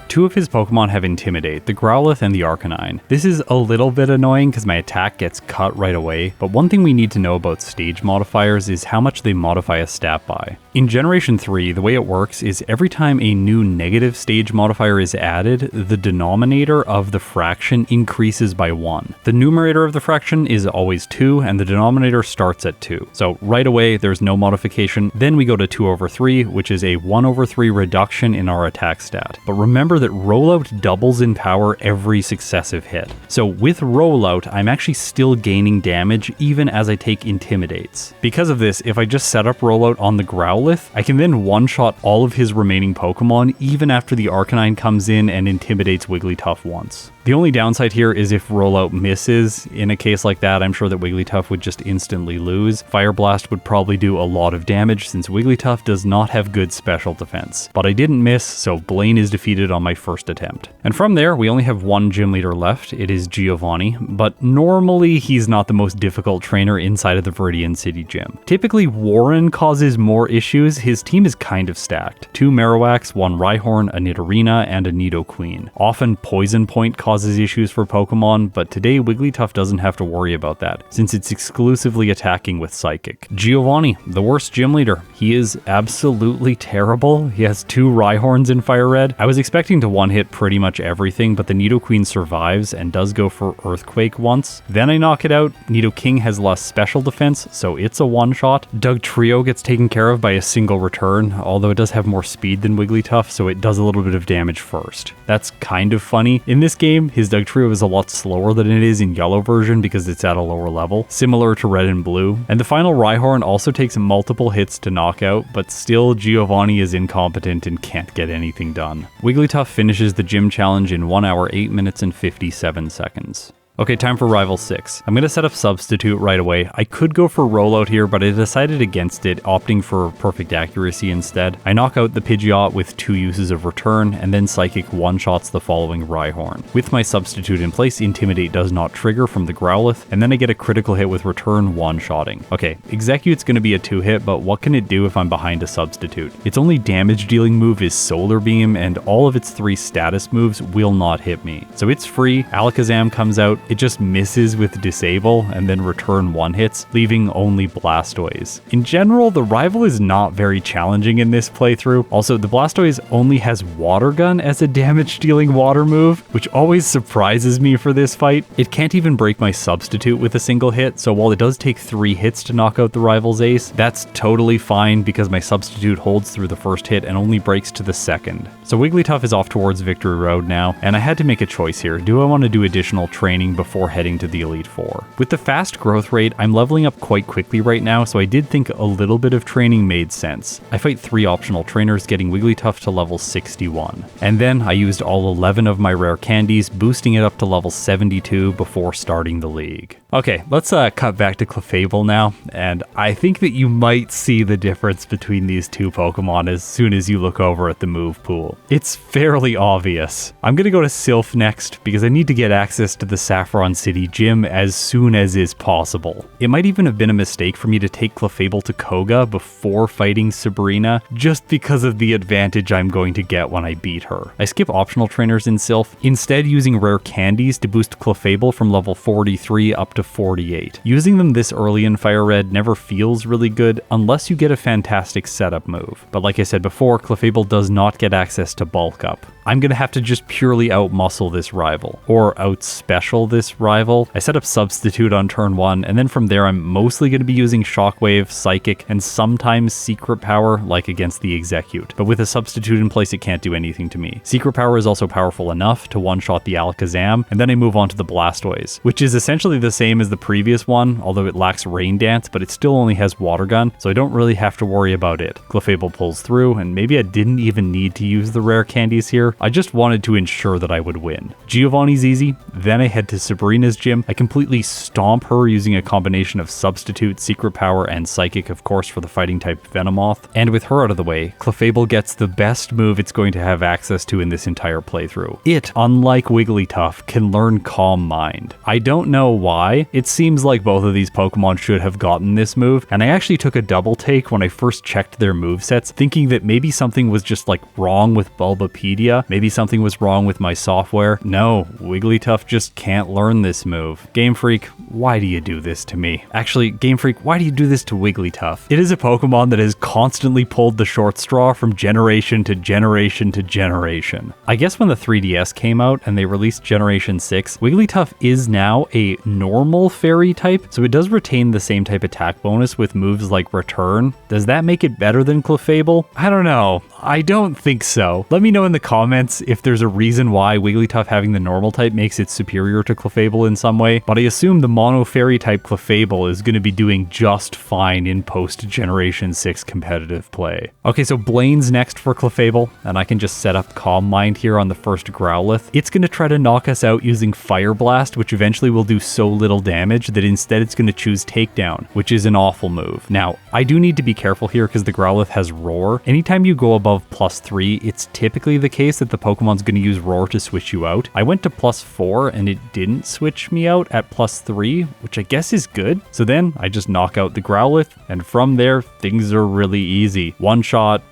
Two of his Pokemon have Intimidate, the Growlithe and the Arcanine. This is a little bit annoying because my attack gets cut right away, but one thing we need to know about stage modifiers is how much they modify a stat by. In Generation 3, the way it works is every time a new negative stage modifier is added, the denominator of the fraction increases by 1. The numerator of the fraction is always 2, and the denominator starts at 2. So right away, there's no modification. Then we go to 2/3, which is a 1/3 reduction in our attack stat. But remember that Rollout doubles in power every successive hit. So with Rollout, I'm actually still gaining damage even as I take Intimidates. Because of this, if I just set up Rollout on the Growlithe, I can then one-shot all of his remaining Pokemon even after the Arcanine comes in and intimidates Wigglytuff once. The only downside here is if Rollout misses. In a case like that, I'm sure that Wigglytuff would just instantly lose. Fire Blast would probably do a lot of damage since Wigglytuff does not have good special defense. But I didn't miss, so Blaine is defeated on my first attempt. And from there, we only have one gym leader left. It is Giovanni, but normally he's not the most difficult trainer inside of the Viridian City gym. Typically, Warren causes more issues. His team is kind of stacked. 2 Marowaks, 1 Rhyhorn, a Nidorina, and a Nidoqueen. Often Poison Point causes issues for Pokemon, but today Wigglytuff doesn't have to worry about that, since it's exclusively attacking with Psychic. Giovanni, the worst gym leader. He is absolutely terrible. He has 2 Rhyhorns in FireRed. I was expecting to one-hit pretty much everything, but the Nidoqueen survives and does go for Earthquake once. Then I knock it out. Nidoking has less special defense, so it's a one-shot. Dugtrio gets taken care of by a single return, although it does have more speed than Wigglytuff, so it does a little bit of damage first. That's kind of funny. In this game, his Dugtrio is a lot slower than it is in Yellow version because it's at a lower level, similar to Red and Blue. And the final Rhyhorn also takes multiple hits to knock out, but still Giovanni is incompetent and can't get anything done. Wigglytuff finishes the gym challenge in 1 hour, 8 minutes, and 57 seconds. Okay, time for Rival 6. I'm going to set up Substitute right away. I could go for Rollout here, but I decided against it, opting for Perfect Accuracy instead. I knock out the Pidgeot with 2 uses of Return, and then Psychic one-shots the following Rhyhorn. With my Substitute in place, Intimidate does not trigger from the Growlithe, and then I get a critical hit with Return one-shotting. Okay, Execute's going to be a 2-hit, but what can it do if I'm behind a Substitute? Its only damage-dealing move is Solar Beam, and all of its 3 status moves will not hit me. So it's free. Alakazam comes out. It just misses with Disable and then Return 1-hits, leaving only Blastoise. In general, the rival is not very challenging in this playthrough. Also, the Blastoise only has Water Gun as a damage-dealing water move, which always surprises me for this fight. It can't even break my Substitute with a single hit, so while it does take 3 hits to knock out the rival's ace, that's totally fine because my Substitute holds through the first hit and only breaks to the second. So Wigglytuff is off towards Victory Road now, and I had to make a choice here. Do I want to do additional training before heading to the Elite Four? With the fast growth rate, I'm leveling up quite quickly right now, so I did think a little bit of training made sense. I fight 3 optional trainers, getting Wigglytuff to level 61. And then I used all 11 of my rare candies, boosting it up to level 72 before starting the league. Okay, let's cut back to Clefable now, and I think that you might see the difference between these two Pokemon as soon as you look over at the move pool. It's fairly obvious. I'm gonna go to Sylph next because I need to get access to the Saffron City gym as soon as is possible. It might even have been a mistake for me to take Clefable to Koga before fighting Sabrina, just because of the advantage I'm going to get when I beat her. I skip optional trainers in Sylph, instead using rare candies to boost Clefable from level 43 up to 48. Using them this early in FireRed never feels really good unless you get a fantastic setup move. But like I said before, Clefable does not get access to Bulk Up. I'm gonna have to just purely outmuscle this rival, or outspecial this rival. I set up Substitute on turn 1, and then from there I'm mostly gonna be using Shockwave, Psychic, and sometimes Secret Power, like against the Execute. But with a Substitute in place, it can't do anything to me. Secret Power is also powerful enough to one-shot the Alakazam, and then I move on to the Blastoise, which is essentially the same as the previous one, although it lacks Rain Dance, but it still only has Water Gun, so I don't really have to worry about it. Clefable pulls through, and maybe I didn't even need to use the rare candies here. I just wanted to ensure that I would win. Giovanni's easy, then I head to Sabrina's gym. I completely stomp her using a combination of Substitute, Secret Power, and Psychic, of course, for the fighting type Venomoth. And with her out of the way, Clefable gets the best move it's going to have access to in this entire playthrough. It, unlike Wigglytuff, can learn Calm Mind. I don't know why. It seems like both of these Pokemon should have gotten this move, and I actually took a double take when I first checked their movesets, thinking that maybe something was just like wrong with Bulbapedia, maybe something was wrong with my software. No, Wigglytuff just can't learn this move. Game Freak, why do you do this to me? Actually, Game Freak, why do you do this to Wigglytuff? It is a Pokemon that has constantly pulled the short straw from generation to generation to generation. I guess when the 3DS came out and they released Generation 6, Wigglytuff is now a normal fairy type, so it does retain the same type attack bonus with moves like Return. Does that make it better than Clefable? I don't know. I don't think so. Let me know in the comments if there's a reason why Wigglytuff having the normal type makes it superior to Clefable in some way, but I assume the mono fairy type Clefable is going to be doing just fine in post-Generation 6 competitive play. Okay, so Blaine's next for Clefable, and I can just set up Calm Mind here on the first Growlithe. It's going to try to knock us out using Fire Blast, which eventually will do so little damage that instead it's going to choose Takedown, which is an awful move. Now, I do need to be careful here because the Growlithe has Roar. Anytime you go above +3, it's typically the case that the Pokemon's going to use Roar to switch you out. I went to +4 and it didn't switch me out at +3, which I guess is good. So then I just knock out the Growlithe, and from there, things are really easy. One shot,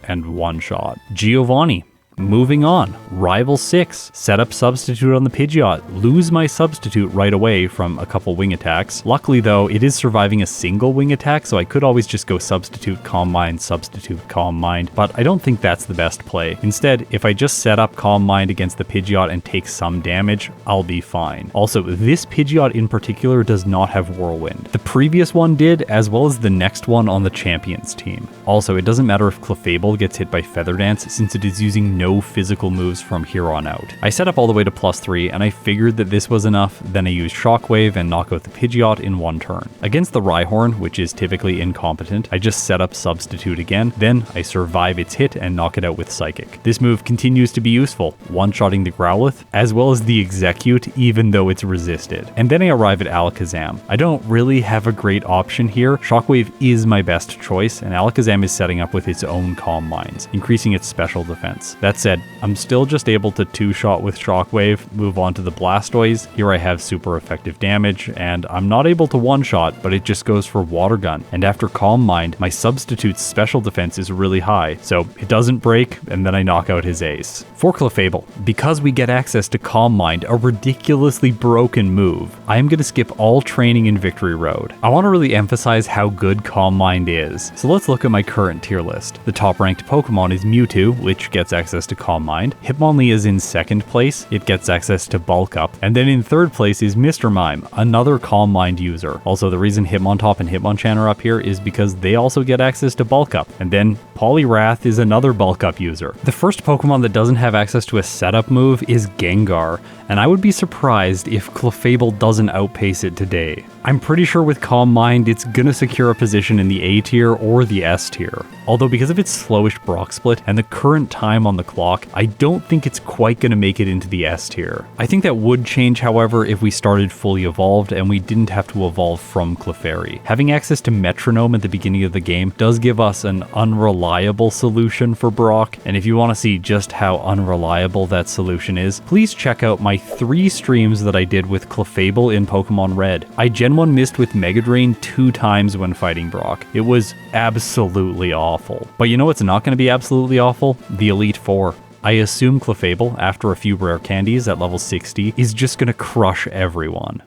and one shot. Giovanni. Moving on, Rival 6, set up Substitute on the Pidgeot, lose my Substitute right away from a couple wing attacks. Luckily though, it is surviving a single wing attack, so I could always just go Substitute, Calm Mind, Substitute, Calm Mind, but I don't think that's the best play. Instead, if I just set up Calm Mind against the Pidgeot and take some damage, I'll be fine. Also, this Pidgeot in particular does not have Whirlwind. The previous one did, as well as the next one on the Champions team. Also, it doesn't matter if Clefable gets hit by Feather Dance since it is using no physical moves from here on out. I set up all the way to +3 and I figured that this was enough, then I used Shockwave and knock out the Pidgeot in one turn. Against the Rhyhorn, which is typically incompetent, I just set up Substitute again, then I survive its hit and knock it out with Psychic. This move continues to be useful, one-shotting the Growlithe, as well as the Execute, even though it's resisted. And then I arrive at Alakazam. I don't really have a great option here. Shockwave is my best choice, and Alakazam is setting up with its own Calm Minds, increasing its special defense. That said, I'm still just able to two-shot with Shockwave, move on to the Blastoise. Here I have super effective damage, and I'm not able to one-shot, but it just goes for Water Gun. And after Calm Mind, my Substitute's special defense is really high, so it doesn't break, and then I knock out his ace. For Clefable, because we get access to Calm Mind, a ridiculously broken move, I am going to skip all training in Victory Road. I want to really emphasize how good Calm Mind is, so let's look at my current tier list. The top-ranked Pokemon is Mewtwo, which gets access to Calm Mind. Hitmonlee is in second place, it gets access to Bulk Up, and then in third place is Mr. Mime, another Calm Mind user. Also, the reason Hitmontop and Hitmonchan are up here is because they also get access to Bulk Up, and then Poliwrath is another Bulk Up user. The first Pokemon that doesn't have access to a setup move is Gengar, and I would be surprised if Clefable doesn't outpace it today. I'm pretty sure with Calm Mind, it's gonna secure a position in the A tier or the S tier. Although because of its slowish Brock split and the current time on the clock, I don't think it's quite gonna make it into the S tier. I think that would change, however, if we started fully evolved and we didn't have to evolve from Clefairy. Having access to Metronome at the beginning of the game does give us an unreliable solution for Brock, and if you want to see just how unreliable that solution is, please check out my 3 streams that I did with Clefable in Pokemon Red. I Gen 1 missed with Mega Drain 2 times when fighting Brock. It was absolutely awful. But you know what's not going to be absolutely awful? The Elite Four. I assume Clefable, after a few rare candies at level 60, is just going to crush everyone.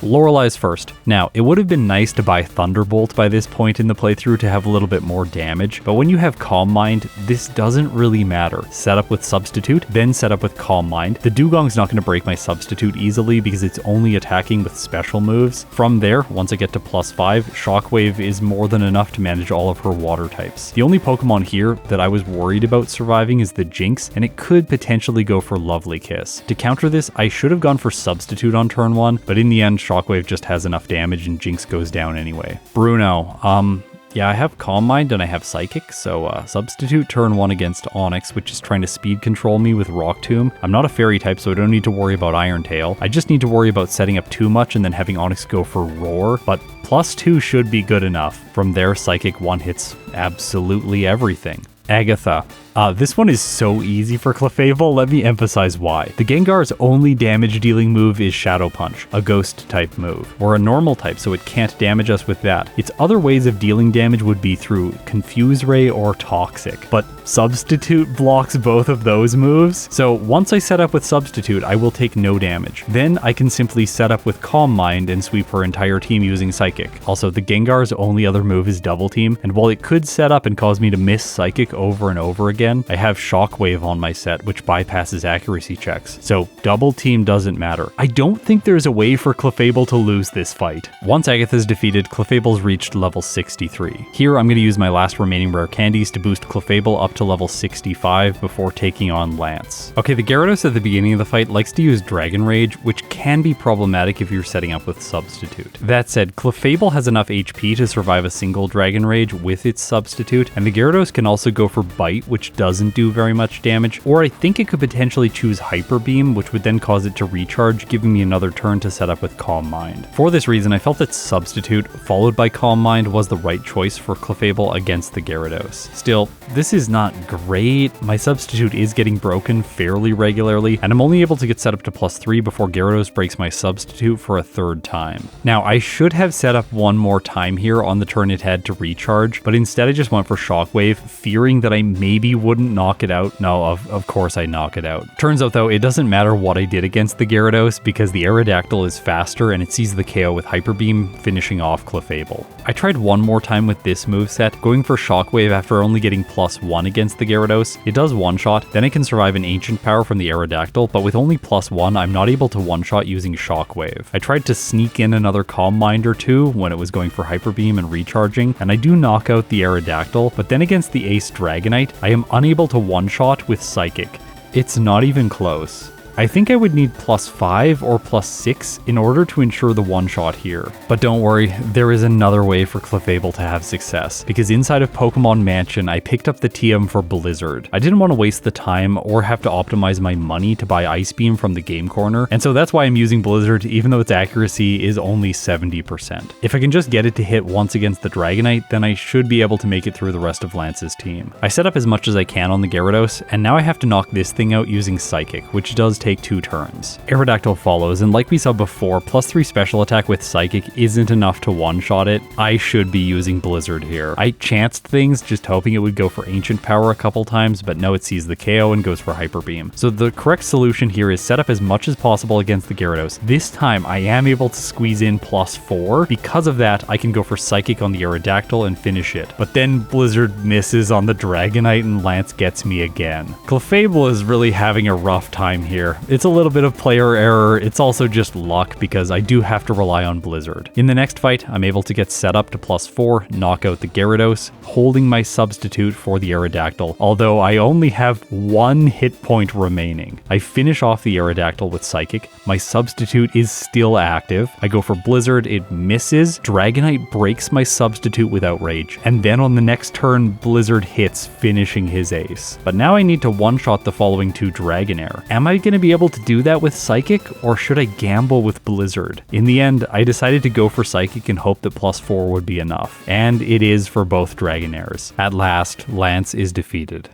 Lorelei's first. Now, it would have been nice to buy Thunderbolt by this point in the playthrough to have a little bit more damage, but when you have Calm Mind, this doesn't really matter. Set up with Substitute, then set up with Calm Mind. The Dugong's not going to break my Substitute easily because it's only attacking with special moves. From there, once I get to +5, Shockwave is more than enough to manage all of her water types. The only Pokemon here that I was worried about surviving is the Jinx, and it could potentially go for Lovely Kiss. To counter this, I should have gone for Substitute on turn 1, but in the end, Shockwave just has enough damage and Jinx goes down anyway. Bruno, yeah, I have Calm Mind and I have Psychic, so Substitute turn 1 against Onix, which is trying to speed control me with Rock Tomb. I'm not a Fairy type, so I don't need to worry about Iron Tail. I just need to worry about setting up too much and then having Onix go for Roar, but +2 should be good enough. From there, Psychic one-hits absolutely everything. Agatha. This one is so easy for Clefable, let me emphasize why. The Gengar's only damage dealing move is Shadow Punch, a ghost type move, or a normal type, so it can't damage us with that. Its other ways of dealing damage would be through Confuse Ray or Toxic, but Substitute blocks both of those moves, so once I set up with Substitute, I will take no damage. Then I can simply set up with Calm Mind and sweep her entire team using Psychic. Also, the Gengar's only other move is Double Team, and while it could set up and cause me to miss Psychic over and over again, I have Shockwave on my set, which bypasses accuracy checks, so Double Team doesn't matter. I don't think there's a way for Clefable to lose this fight. Once Agatha's defeated, Clefable's reached level 63. Here, I'm going to use my last remaining rare candies to boost Clefable up to level 65 before taking on Lance. Okay, the Gyarados at the beginning of the fight likes to use Dragon Rage, which can be problematic if you're setting up with Substitute. That said, Clefable has enough HP to survive a single Dragon Rage with its Substitute, and the Gyarados can also go for Bite, which doesn't do very much damage, or I think it could potentially choose Hyper Beam, which would then cause it to recharge, giving me another turn to set up with Calm Mind. For this reason, I felt that Substitute, followed by Calm Mind, was the right choice for Clefable against the Gyarados. Still, this is not great. My Substitute is getting broken fairly regularly, and I'm only able to get set up to +3 before Gyarados breaks my Substitute for a third time. Now, I should have set up one more time here on the turn it had to recharge, but instead I just went for Shockwave, fearing that I maybe wouldn't knock it out. No, of course I knock it out. Turns out though, it doesn't matter what I did against the Gyarados because the Aerodactyl is faster and it sees the KO with Hyper Beam, finishing off Clefable. I tried one more time with this moveset, going for Shockwave after only getting +1 against the Gyarados. It does one-shot, then I can survive an Ancient Power from the Aerodactyl, but with only +1, I'm not able to one-shot using Shockwave. I tried to sneak in another Calm Mind or two when it was going for Hyper Beam and recharging, and I do knock out the Aerodactyl, but then against the Ace Dragonite, I am unable to one-shot with Psychic. It's not even close. I think I would need +5 or +6 in order to ensure the one-shot here. But don't worry, there is another way for Clefable to have success, because inside of Pokemon Mansion, I picked up the TM for Blizzard. I didn't want to waste the time or have to optimize my money to buy Ice Beam from the Game Corner, and so that's why I'm using Blizzard even though its accuracy is only 70%. If I can just get it to hit once against the Dragonite, then I should be able to make it through the rest of Lance's team. I set up as much as I can on the Gyarados, and now I have to knock this thing out using Psychic, which does take 2 turns. Aerodactyl follows, and like we saw before, +3 special attack with Psychic isn't enough to one-shot it. I should be using Blizzard here. I chanced things, just hoping it would go for Ancient Power a couple times, but no, it sees the KO and goes for Hyper Beam. So the correct solution here is set up as much as possible against the Gyarados. This time, I am able to squeeze in +4. Because of that, I can go for Psychic on the Aerodactyl and finish it. But then Blizzard misses on the Dragonite and Lance gets me again. Clefable is really having a rough time here. It's a little bit of player error, it's also just luck because I do have to rely on Blizzard. In the next fight, I'm able to get set up to +4, knock out the Gyarados, holding my Substitute for the Aerodactyl, although I only have 1 hit point remaining. I finish off the Aerodactyl with Psychic, my Substitute is still active, I go for Blizzard, it misses, Dragonite breaks my Substitute with Outrage, and then on the next turn, Blizzard hits, finishing his ace. But now I need to one-shot the following 2 Dragonair. Am I going to be able to do that with Psychic, or should I gamble with Blizzard? In the end, I decided to go for Psychic and hope that +4 would be enough, and it is for both Dragonairs. At last, Lance is defeated.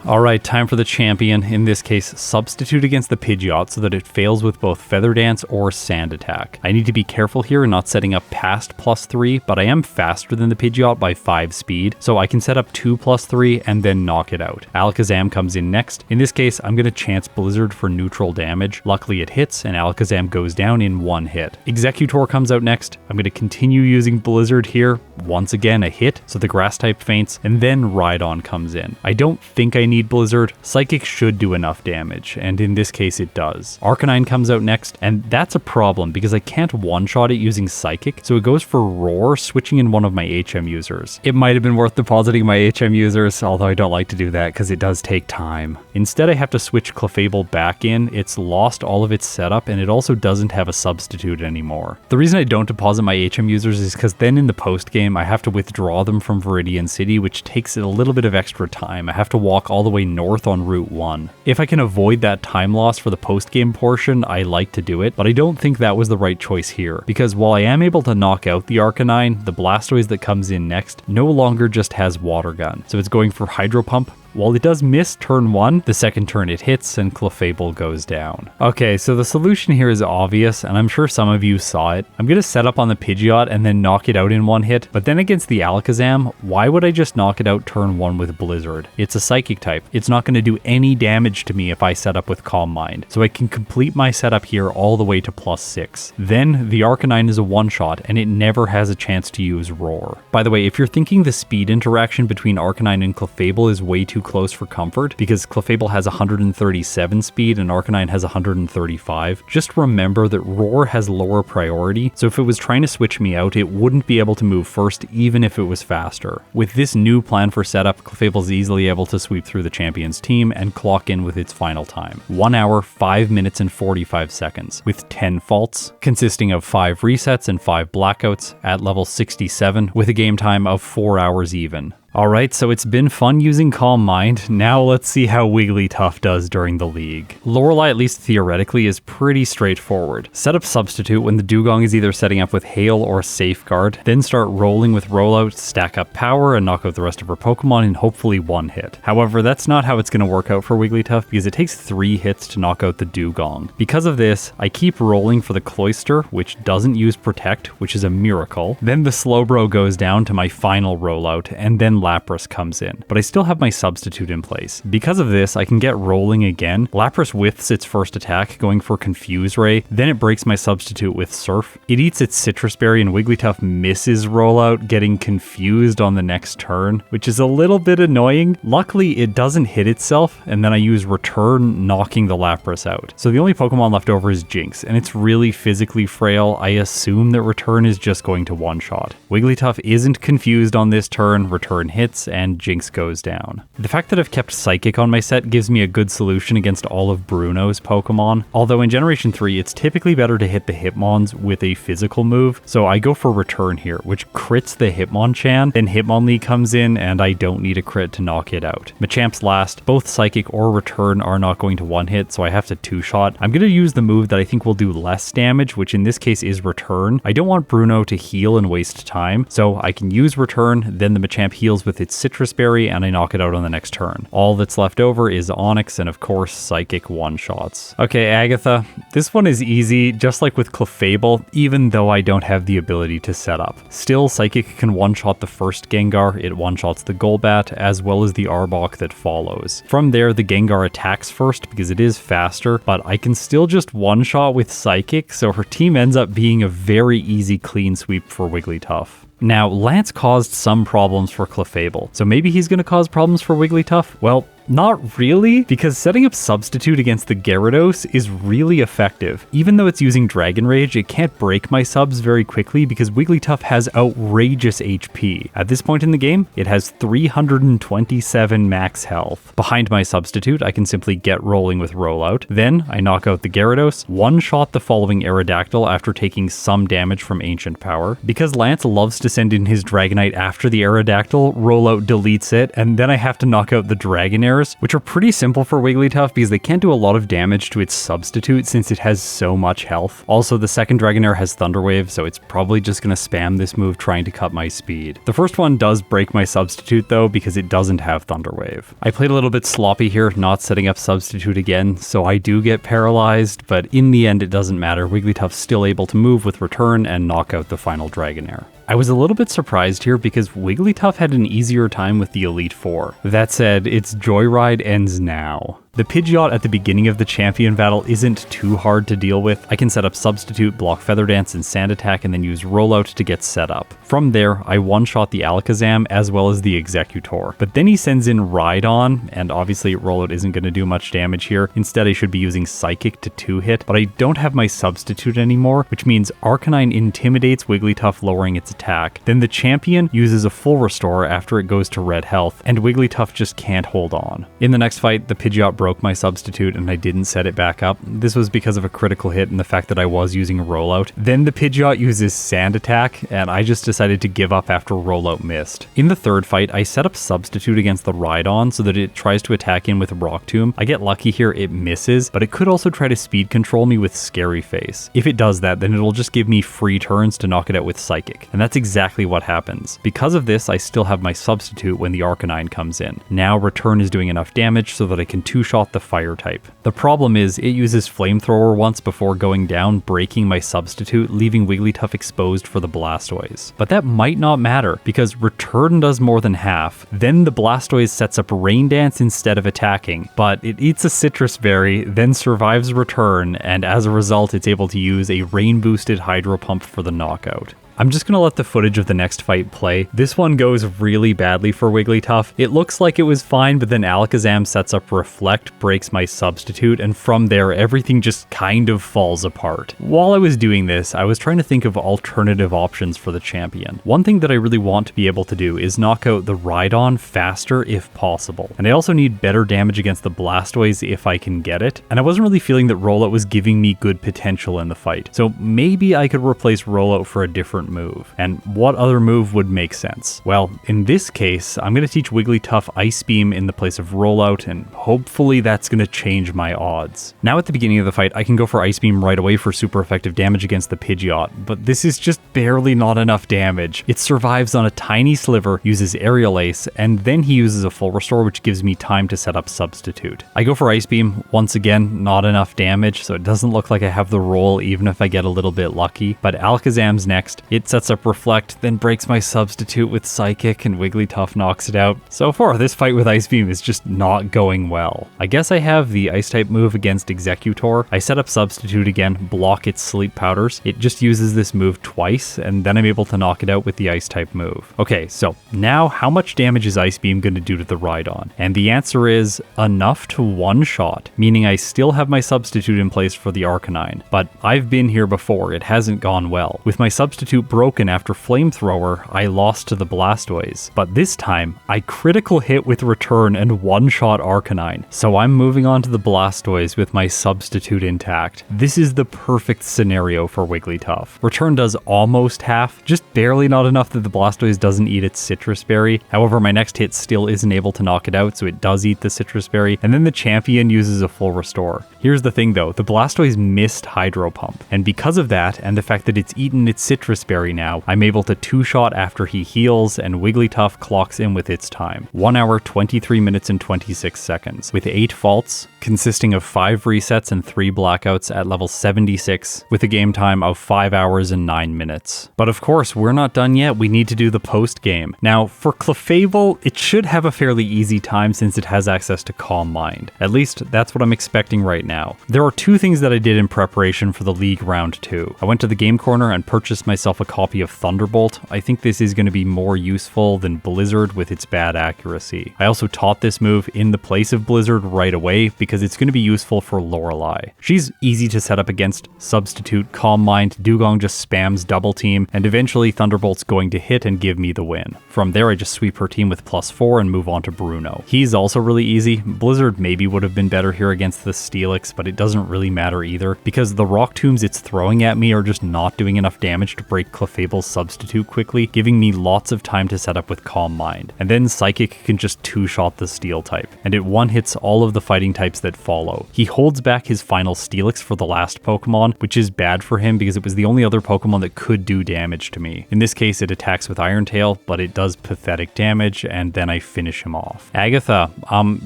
Alright, time for the champion. In this case, substitute against the Pidgeot so that it fails with both Feather Dance or Sand Attack. I need to be careful here and not setting up past +3, but I am faster than the Pidgeot by 5 speed, so I can set up 2 +3 and then knock it out. Alakazam comes in next. In this case, I'm going to chance Blizzard for neutral damage. Luckily it hits, and Alakazam goes down in 1 hit. Executor comes out next. I'm going to continue using Blizzard here. Once again, a hit, so the Grass type faints, and then Rhydon comes in. I don't think I need Blizzard. Psychic should do enough damage, and in this case it does. Arcanine comes out next, and that's a problem because I can't one-shot it using Psychic, so it goes for Roar, switching in one of my HM users. It might have been worth depositing my HM users, although I don't like to do that because it does take time. Instead, I have to switch Clefable back in. It's lost all of its setup, and it also doesn't have a substitute anymore. The reason I don't deposit my HM users is because then in the post-game, I have to withdraw them from Viridian City, which takes a little bit of extra time. I have to walk all the way north on Route 1. If I can avoid that time loss for the post-game portion, I like to do it, but I don't think that was the right choice here, because while I am able to knock out the Arcanine, the Blastoise that comes in next no longer just has Water Gun, so it's going for Hydro Pump. While it does miss turn 1, the second turn it hits and Clefable goes down. Okay, so the solution here is obvious, and I'm sure some of you saw it. I'm going to set up on the Pidgeot and then knock it out in 1 hit, but then against the Alakazam, why would I just knock it out turn 1 with Blizzard? It's a Psychic type. It's not going to do any damage to me if I set up with Calm Mind, so I can complete my setup here all the way to +6. Then the Arcanine is a one-shot, and it never has a chance to use Roar. By the way, if you're thinking the speed interaction between Arcanine and Clefable is way too close for comfort, because Clefable has 137 speed and Arcanine has 135, just remember that Roar has lower priority, so if it was trying to switch me out, it wouldn't be able to move first even if it was faster. With this new plan for setup, Clefable's easily able to sweep through the champion's team and clock in with its final time. 1 hour, 5 minutes and 45 seconds, with 10 faults, consisting of 5 resets and 5 blackouts at level 67, with a game time of 4 hours even. Alright, so it's been fun using Calm Mind. Now let's see how Wigglytuff does during the league. Lorelei, at least theoretically, is pretty straightforward. Set up Substitute when the Dugong is either setting up with Hail or Safeguard, then start rolling with Rollout, stack up power, and knock out the rest of her Pokemon in hopefully 1 hit. However, that's not how it's going to work out for Wigglytuff because it takes 3 hits to knock out the Dugong. Because of this, I keep rolling for the Cloyster, which doesn't use Protect, which is a miracle. Then the Slowbro goes down to my final Rollout, and then Lapras comes in, but I still have my substitute in place. Because of this, I can get rolling again. Lapras whiffs its first attack, going for Confuse Ray, then it breaks my substitute with Surf. It eats its Citrus Berry and Wigglytuff misses Rollout, getting confused on the next turn, which is a little bit annoying. Luckily, it doesn't hit itself, and then I use Return, knocking the Lapras out. So the only Pokemon left over is Jinx, and it's really physically frail. I assume that Return is just going to one-shot. Wigglytuff isn't confused on this turn, Return hits, and Jinx goes down. The fact that I've kept Psychic on my set gives me a good solution against all of Bruno's Pokemon, although in Generation 3 it's typically better to hit the Hitmons with a physical move, so I go for Return here, which crits the Hitmonchan, then Hitmonlee comes in and I don't need a crit to knock it out. Machamp's last, both Psychic or Return are not going to one-hit, so I have to two-shot. I'm going to use the move that I think will do less damage, which in this case is Return. I don't want Bruno to heal and waste time, so I can use Return, then the Machamp heals with its Citrus Berry, and I knock it out on the next turn. All that's left over is Onix and of course Psychic one-shots. Okay, Agatha, this one is easy, just like with Clefable, even though I don't have the ability to set up. Still, Psychic can one-shot the first Gengar, it one-shots the Golbat, as well as the Arbok that follows. From there, the Gengar attacks first because it is faster, but I can still just one-shot with Psychic, so her team ends up being a very easy clean sweep for Wigglytuff. Now, Lance caused some problems for Clefable, so maybe he's going to cause problems for Wigglytuff? Well, not really, because setting up Substitute against the Gyarados is really effective. Even though it's using Dragon Rage, it can't break my subs very quickly because Wigglytuff has outrageous HP. At this point in the game, it has 327 max health. Behind my Substitute, I can simply get rolling with Rollout. Then, I knock out the Gyarados, one-shot the following Aerodactyl after taking some damage from Ancient Power. Because Lance loves to send in his Dragonite after the Aerodactyl, Rollout deletes it, and then I have to knock out the Dragonair Dragonairs, which are pretty simple for Wigglytuff because they can't do a lot of damage to its substitute since it has so much health. Also, the second Dragonair has Thunder Wave, so it's probably just going to spam this move trying to cut my speed. The first one does break my substitute though because it doesn't have Thunder Wave. I played a little bit sloppy here, not setting up substitute again, so I do get paralyzed, but in the end it doesn't matter. Wigglytuff's still able to move with return and knock out the final Dragonair. I was a little bit surprised here because Wigglytuff had an easier time with the Elite Four. That said, its Joyride ends now. The Pidgeot at the beginning of the Champion Battle isn't too hard to deal with. I can set up Substitute, block Feather Dance and Sand Attack, and then use Rollout to get set up. From there, I one-shot the Alakazam as well as the Executor. But then he sends in Rhydon, and obviously Rollout isn't going to do much damage here. Instead, I should be using Psychic to 2-hit, but I don't have my Substitute anymore, which means Arcanine intimidates Wigglytuff, lowering its attack. Then the Champion uses a full restore after it goes to red health, and Wigglytuff just can't hold on. In the next fight, the Pidgeot broke my substitute and I didn't set it back up. This was because of a critical hit and the fact that I was using Rollout. Then the Pidgeot uses Sand Attack, and I just decided to give up after Rollout missed. In the third fight, I set up Substitute against the Rhydon so that it tries to attack in with Rock Tomb. I get lucky here, it misses, but it could also try to speed control me with Scary Face. If it does that, then it'll just give me free turns to knock it out with Psychic, and that's exactly what happens. Because of this, I still have my Substitute when the Arcanine comes in. Now Return is doing enough damage so that I can two-shot the Fire type. The problem is it uses Flamethrower once before going down, breaking my Substitute, leaving Wigglytuff exposed for the Blastoise. But that might not matter because Return does more than half. Then the Blastoise sets up Rain Dance instead of attacking, but it eats a Citrus Berry, then survives Return, and as a result it's able to use a rain-boosted Hydro Pump for the knockout. I'm just going to let the footage of the next fight play. This one goes really badly for Wigglytuff. It looks like it was fine, but then Alakazam sets up Reflect, breaks my substitute, and from there everything just kind of falls apart. While I was doing this, I was trying to think of alternative options for the champion. One thing that I really want to be able to do is knock out the Rhydon faster if possible. And I also need better damage against the Blastoise if I can get it. And I wasn't really feeling that Rollout was giving me good potential in the fight. So maybe I could replace Rollout for a different move. And what other move would make sense? Well, in this case, I'm going to teach Wigglytuff Ice Beam in the place of Rollout, and hopefully that's going to change my odds. Now at the beginning of the fight, I can go for Ice Beam right away for super effective damage against the Pidgeot, but this is just barely not enough damage. It survives on a tiny sliver, uses Aerial Ace, and then he uses a full restore, which gives me time to set up Substitute. I go for Ice Beam, once again, not enough damage, so it doesn't look like I have the roll even if I get a little bit lucky, but Alakazam's next. It sets up Reflect, then breaks my substitute with Psychic, and Wigglytuff knocks it out. So far, this fight with Ice Beam is just not going well. I guess I have the Ice-type move against Executor. I set up Substitute again, block its Sleep Powders. It just uses this move twice, and then I'm able to knock it out with the Ice-type move. Okay, so now how much damage is Ice Beam going to do to the Rhydon? And the answer is enough to one-shot, meaning I still have my substitute in place for the Arcanine. But I've been here before, it hasn't gone well. With my substitute broken after Flamethrower, I lost to the Blastoise. But this time, I critical hit with Return and one-shot Arcanine. So I'm moving on to the Blastoise with my substitute intact. This is the perfect scenario for Wigglytuff. Return does almost half, just barely not enough that the Blastoise doesn't eat its Citrus Berry. However, my next hit still isn't able to knock it out, so it does eat the Citrus Berry, and then the champion uses a full restore. Here's the thing though, the Blastoise missed Hydro Pump, and because of that, and the fact that it's eaten its Citrus Berry now, I'm able to two-shot after he heals, and Wigglytuff clocks in with its time. 1 hour, 23 minutes, and 26 seconds, with 8 faults, consisting of 5 resets and 3 blackouts at level 76, with a game time of 5 hours and 9 minutes. But of course, we're not done yet, we need to do the post-game. Now, for Clefable, it should have a fairly easy time since it has access to Calm Mind. At least, that's what I'm expecting right now. There are 2 things that I did in preparation for the League Round 2. I went to the Game Corner and purchased myself a copy of Thunderbolt. I think this is going to be more useful than Blizzard with its bad accuracy. I also taught this move in the place of Blizzard right away because because it's going to be useful for Lorelei. She's easy to set up against, substitute, Calm Mind, Dugong just spams double team, and eventually Thunderbolt's going to hit and give me the win. From there I just sweep her team with +4 and move on to Bruno. He's also really easy. Blizzard maybe would have been better here against the Steelix, but it doesn't really matter either, because the Rock Tombs it's throwing at me are just not doing enough damage to break Clefable's substitute quickly, giving me lots of time to set up with Calm Mind. And then Psychic can just two-shot the Steel type, and it one-hits all of the fighting types that follow. He holds back his final Steelix for the last Pokemon, which is bad for him because it was the only other Pokemon that could do damage to me. In this case, it attacks with Iron Tail, but it does pathetic damage, and then I finish him off. Agatha,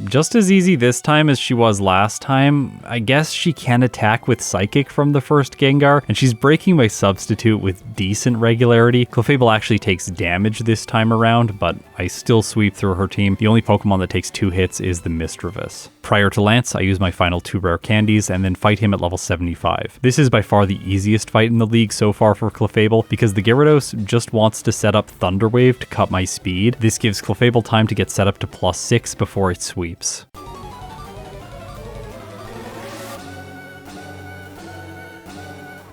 just as easy this time as she was last time. I guess she can attack with Psychic from the first Gengar, and she's breaking my substitute with decent regularity. Clefable actually takes damage this time around, but I still sweep through her team. The only Pokemon that takes 2 hits is the Misdreavus. Prior to Lance, I use my final 2 rare candies and then fight him at level 75. This is by far the easiest fight in the league so far for Clefable, because the Gyarados just wants to set up Thunder Wave to cut my speed. This gives Clefable time to get set up to +6 before it sweeps.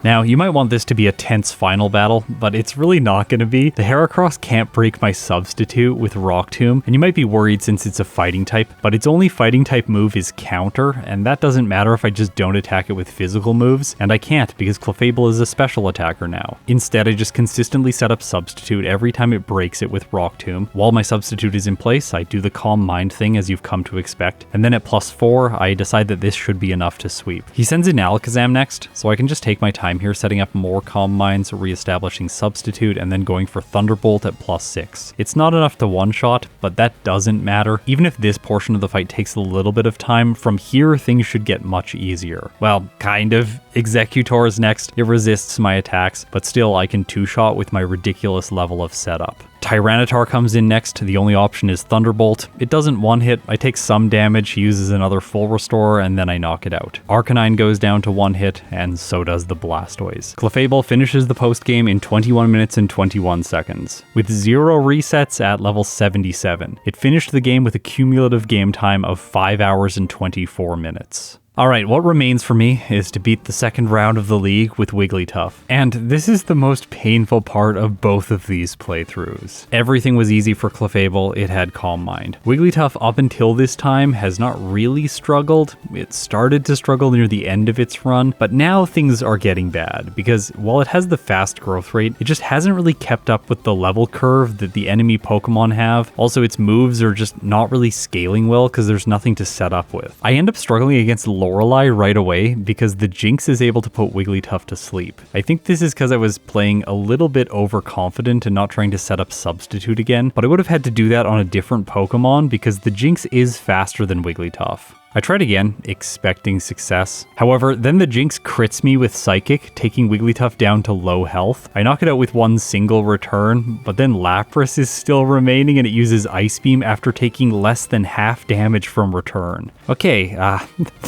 Now, you might want this to be a tense final battle, but it's really not going to be. The Heracross can't break my substitute with Rock Tomb, and you might be worried since it's a fighting type, but its only fighting type move is counter, and that doesn't matter if I just don't attack it with physical moves, and I can't because Clefable is a special attacker now. Instead, I just consistently set up substitute every time it breaks it with Rock Tomb. While my substitute is in place, I do the Calm Mind thing as you've come to expect, and then at +4, I decide that this should be enough to sweep. He sends in Alakazam next, so I can just take my time here setting up more Calm Minds, re-establishing substitute, and then going for Thunderbolt at +6. It's not enough to one-shot, but that doesn't matter. Even if this portion of the fight takes a little bit of time, from here things should get much easier. Well, kind of. Executor is next. It resists my attacks, but still I can two-shot with my ridiculous level of setup. Tyranitar comes in next. The only option is Thunderbolt. It doesn't one-hit. I take some damage, he uses another full restore, and then I knock it out. Arcanine goes down to 1 hit, and so does the Blastoise. Clefable finishes the post-game in 21 minutes and 21 seconds. With 0 resets at level 77. It finished the game with a cumulative game time of 5 hours and 24 minutes. Alright, what remains for me is to beat the second round of the league with Wigglytuff. And this is the most painful part of both of these playthroughs. Everything was easy for Clefable, it had Calm Mind. Wigglytuff up until this time has not really struggled. It started to struggle near the end of its run, but now things are getting bad, because while it has the fast growth rate, it just hasn't really kept up with the level curve that the enemy Pokemon have. Also, its moves are just not really scaling well because there's nothing to set up with. I end up struggling against Lorelei right away because the Jinx is able to put Wigglytuff to sleep. I think this is because I was playing a little bit overconfident and not trying to set up substitute again, but I would have had to do that on a different Pokemon because the Jinx is faster than Wigglytuff. I tried again, expecting success. However, then the Jinx crits me with Psychic, taking Wigglytuff down to low health. I knock it out with one single return, but then Lapras is still remaining and it uses Ice Beam after taking less than half damage from return. Okay,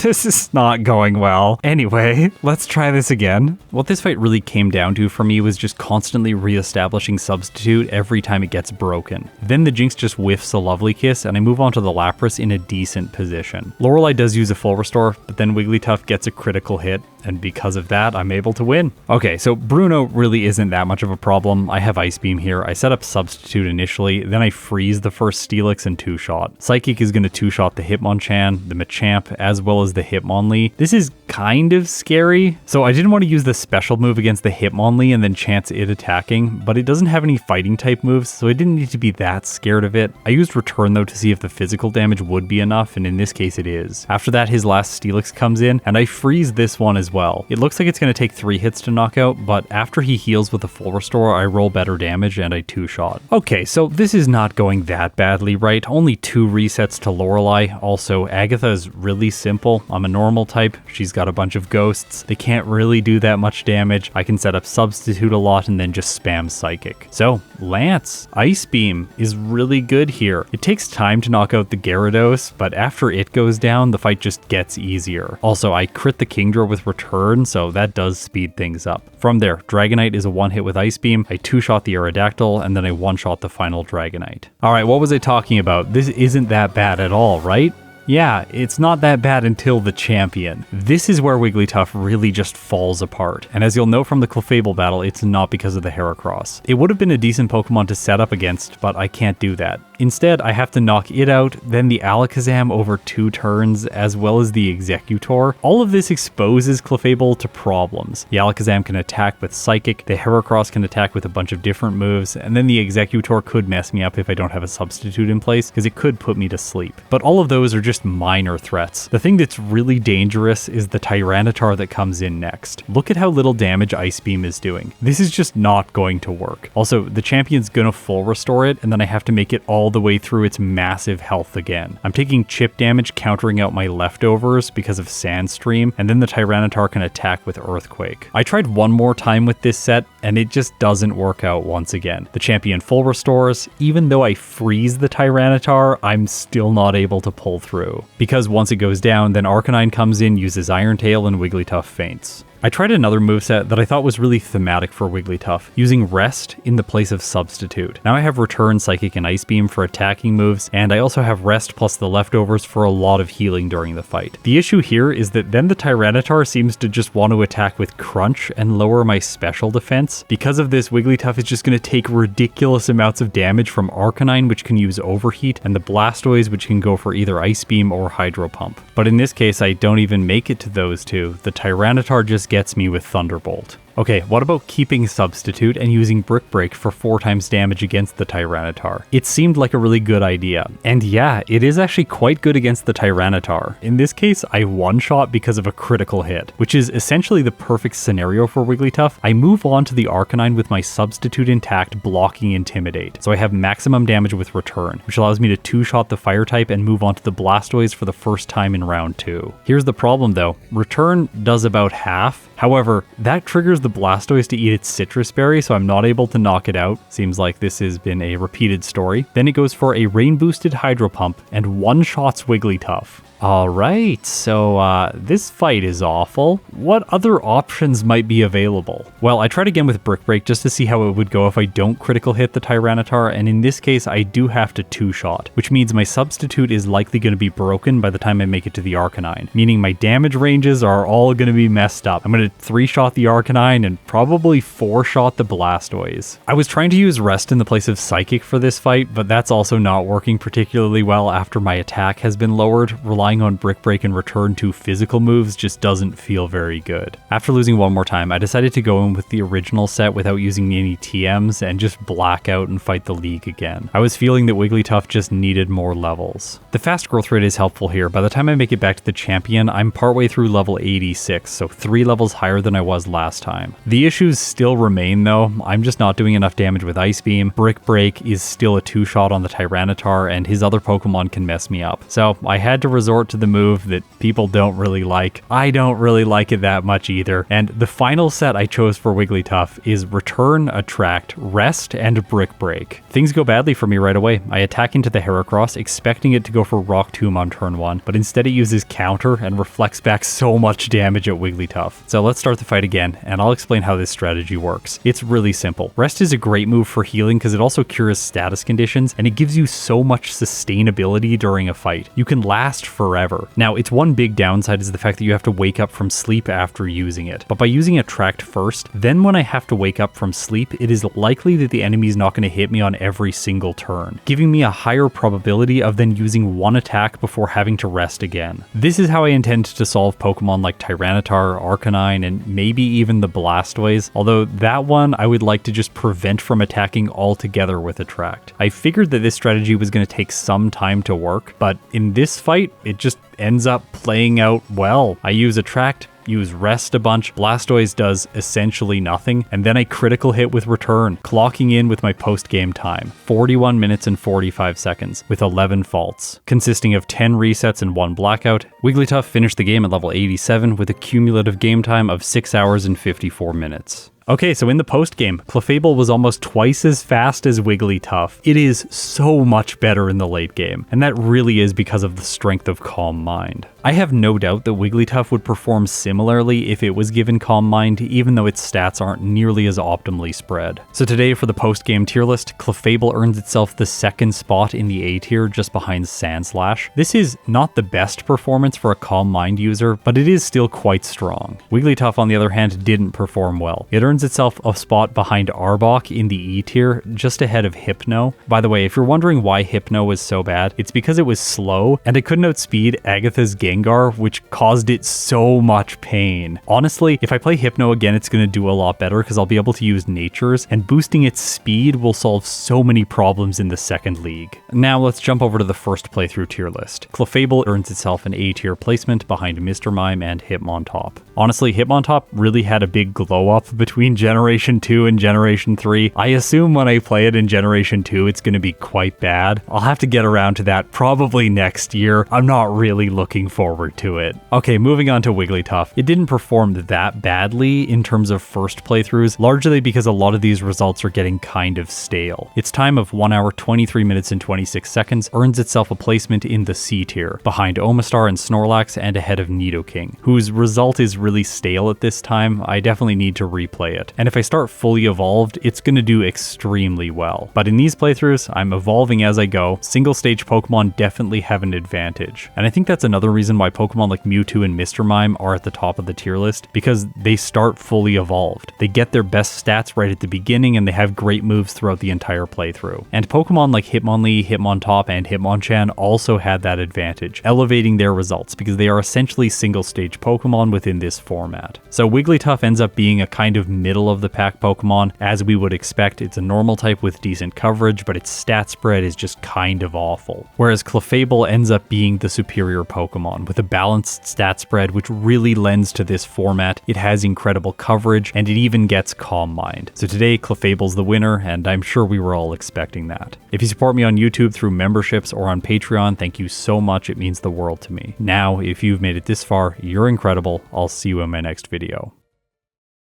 this is not going well. Anyway, let's try this again. What this fight really came down to for me was just constantly re-establishing substitute every time it gets broken. Then the Jinx just whiffs a Lovely Kiss and I move on to the Lapras in a decent position. Lorelei does use a full restore, but then Wigglytuff gets a critical hit, and because of that, I'm able to win. Okay, so Bruno really isn't that much of a problem. I have Ice Beam here. I set up substitute initially, then I freeze the first Steelix and two-shot. Psychic is going to two-shot the Hitmonchan, the Machamp, as well as the Hitmonlee. This is kind of scary. So I didn't want to use the special move against the Hitmonlee and then chance it attacking, but it doesn't have any fighting type moves, so I didn't need to be that scared of it. I used return though to see if the physical damage would be enough, and in this case it is. After that, his last Steelix comes in, and I freeze this one as well. It looks like it's going to take 3 hits to knock out, but after he heals with a full restore, I roll better damage and I two-shot. Okay, so this is not going that badly, right? Only 2 resets to Lorelei. Also, Agatha is really simple. I'm a normal type. She's got a bunch of ghosts. They can't really do that much damage. I can set up substitute a lot and then just spam Psychic. So, Lance, Ice Beam is really good here. It takes time to knock out the Gyarados, but after it goes down, the fight just gets easier. Also, I crit the Kingdra with return, so that does speed things up. From there, Dragonite is a one-hit with Ice Beam, I two-shot the Aerodactyl, and then I one-shot the final Dragonite. Alright, what was I talking about? This isn't that bad at all, right? Yeah, it's not that bad until the champion. This is where Wigglytuff really just falls apart. And as you'll know from the Clefable battle, it's not because of the Heracross. It would have been a decent Pokemon to set up against, but I can't do that. Instead, I have to knock it out, then the Alakazam over 2 turns, as well as the Exeggutor. All of this exposes Clefable to problems. The Alakazam can attack with Psychic, the Heracross can attack with a bunch of different moves, and then the Exeggutor could mess me up if I don't have a substitute in place, because it could put me to sleep. But all of those are just minor threats. The thing that's really dangerous is the Tyranitar that comes in next. Look at how little damage Ice Beam is doing. This is just not going to work. Also, the champion's gonna full restore it, and then I have to make it all the way through its massive health again. I'm taking chip damage countering out my leftovers because of Sandstream, and then the Tyranitar can attack with Earthquake. I tried one more time with this set, and it just doesn't work out once again. The champion full restores. Even though I freeze the Tyranitar, I'm still not able to pull through. Because once it goes down, then Arcanine comes in, uses Iron Tail, and Wigglytuff faints. I tried another moveset that I thought was really thematic for Wigglytuff, using Rest in the place of Substitute. Now I have Return, Psychic, and Ice Beam for attacking moves, and I also have Rest plus the leftovers for a lot of healing during the fight. The issue here is that then the Tyranitar seems to just want to attack with Crunch and lower my special defense. Because of this, Wigglytuff is just going to take ridiculous amounts of damage from Arcanine, which can use Overheat, and the Blastoise, which can go for either Ice Beam or Hydro Pump. But in this case, I don't even make it to those two. The Tyranitar just gets me with Thunderbolt. Okay, what about keeping Substitute and using Brick Break for 4 times damage against the Tyranitar? It seemed like a really good idea. And yeah, it is actually quite good against the Tyranitar. In this case, I one-shot because of a critical hit, which is essentially the perfect scenario for Wigglytuff. I move on to the Arcanine with my Substitute intact, blocking Intimidate. So I have maximum damage with Return, which allows me to 2-shot the Fire type and move on to the Blastoise for the first time in round 2. Here's the problem though, Return does about half. However, that triggers the Blastoise to eat its Citrus Berry, so I'm not able to knock it out. Seems like this has been a repeated story. Then it goes for a Rain-boosted Hydro Pump and one-shots Wigglytuff. Alright, so this fight is awful. What other options might be available? Well, I tried again with Brick Break just to see how it would go if I don't critical hit the Tyranitar, and in this case I do have to 2-shot, which means my Substitute is likely going to be broken by the time I make it to the Arcanine, meaning my damage ranges are all going to be messed up. I'm going to 3-shot the Arcanine and probably 4-shot the Blastoise. I was trying to use Rest in the place of Psychic for this fight, but that's also not working particularly well after my attack has been lowered. Relying on Brick Break and Return to physical moves just doesn't feel very good. After losing one more time, I decided to go in with the original set without using any TMs and just black out and fight the league again. I was feeling that Wigglytuff just needed more levels. The fast growth rate is helpful here. By the time I make it back to the champion, I'm partway through level 86, so 3 levels higher than I was last time. The issues still remain though. I'm just not doing enough damage with Ice Beam. Brick Break is still a 2-shot on the Tyranitar, and his other Pokemon can mess me up. So I had to resort to the move that people don't really like. I don't really like it that much either. And the final set I chose for Wigglytuff is Return, Attract, Rest, and Brick Break. Things go badly for me right away. I attack into the Heracross, expecting it to go for Rock Tomb on turn 1, but instead it uses Counter and reflects back so much damage at Wigglytuff. So let's start the fight again, and I'll explain how this strategy works. It's really simple. Rest is a great move for healing because it also cures status conditions, and it gives you so much sustainability during a fight. You can last forever. Now, its one big downside is the fact that you have to wake up from sleep after using it. But by using Attract first, then when I have to wake up from sleep, it is likely that the enemy is not going to hit me on every single turn, giving me a higher probability of then using one attack before having to rest again. This is how I intend to solve Pokemon like Tyranitar, Arcanine, and maybe even the Blastoise, although that one I would like to just prevent from attacking altogether with Attract. I figured that this strategy was going to take some time to work, but in this fight, it just ends up playing out well. I use Attract, use Rest a bunch, Blastoise does essentially nothing, and then I critical hit with Return, clocking in with my post-game time, 41 minutes and 45 seconds, with 11 faults, consisting of 10 resets and 1 blackout. Wigglytuff finished the game at level 87 with a cumulative game time of 6 hours and 54 minutes. Okay, so in the post-game, Clefable was almost twice as fast as Wigglytuff. It is so much better in the late game, and that really is because of the strength of Calm Mind. I have no doubt that Wigglytuff would perform similarly if it was given Calm Mind, even though its stats aren't nearly as optimally spread. So today for the post-game tier list, Clefable earns itself the second spot in the A tier just behind Sandslash. This is not the best performance for a Calm Mind user, but it is still quite strong. Wigglytuff, on the other hand, didn't perform well. It earns itself a spot behind Arbok in the E tier, just ahead of Hypno. By the way, if you're wondering why Hypno was so bad, it's because it was slow and it couldn't outspeed Agatha's Gengar, which caused it so much pain. Honestly, if I play Hypno again, it's going to do a lot better because I'll be able to use Natures, and boosting its speed will solve so many problems in the second league. Now let's jump over to the first playthrough tier list. Clefable earns itself an A tier placement behind Mr. Mime and Hitmontop. Honestly, Hitmontop really had a big glow up between Generation 2 and Generation 3. I assume when I play it in Generation 2, it's going to be quite bad. I'll have to get around to that probably next year. I'm not really looking forward to it. Okay, moving on to Wigglytuff. It didn't perform that badly in terms of first playthroughs, largely because a lot of these results are getting kind of stale. Its time of 1 hour, 23 minutes and 26 seconds earns itself a placement in the C tier, behind Omastar and Snorlax and ahead of Nidoking, whose result is really stale at this time. I definitely need to replay it. And if I start fully evolved, it's going to do extremely well. But in these playthroughs, I'm evolving as I go. Single stage Pokemon definitely have an advantage. And I think that's another reason why Pokemon like Mewtwo and Mr. Mime are at the top of the tier list, because they start fully evolved. They get their best stats right at the beginning and they have great moves throughout the entire playthrough. And Pokemon like Hitmonlee, Hitmontop, and Hitmonchan also had that advantage, elevating their results because they are essentially single stage Pokemon within this format. So Wigglytuff ends up being a kind of middle of the pack Pokemon. As we would expect, it's a normal type with decent coverage, but its stat spread is just kind of awful. Whereas Clefable ends up being the superior Pokemon with a balanced stat spread which really lends to this format. It has incredible coverage and it even gets Calm Mind. So today Clefable's the winner, and I'm sure we were all expecting that. If you support me on YouTube through memberships or on Patreon, thank you so much. It means the world to me. Now, if you've made it this far, you're incredible. I'll see you in my next video.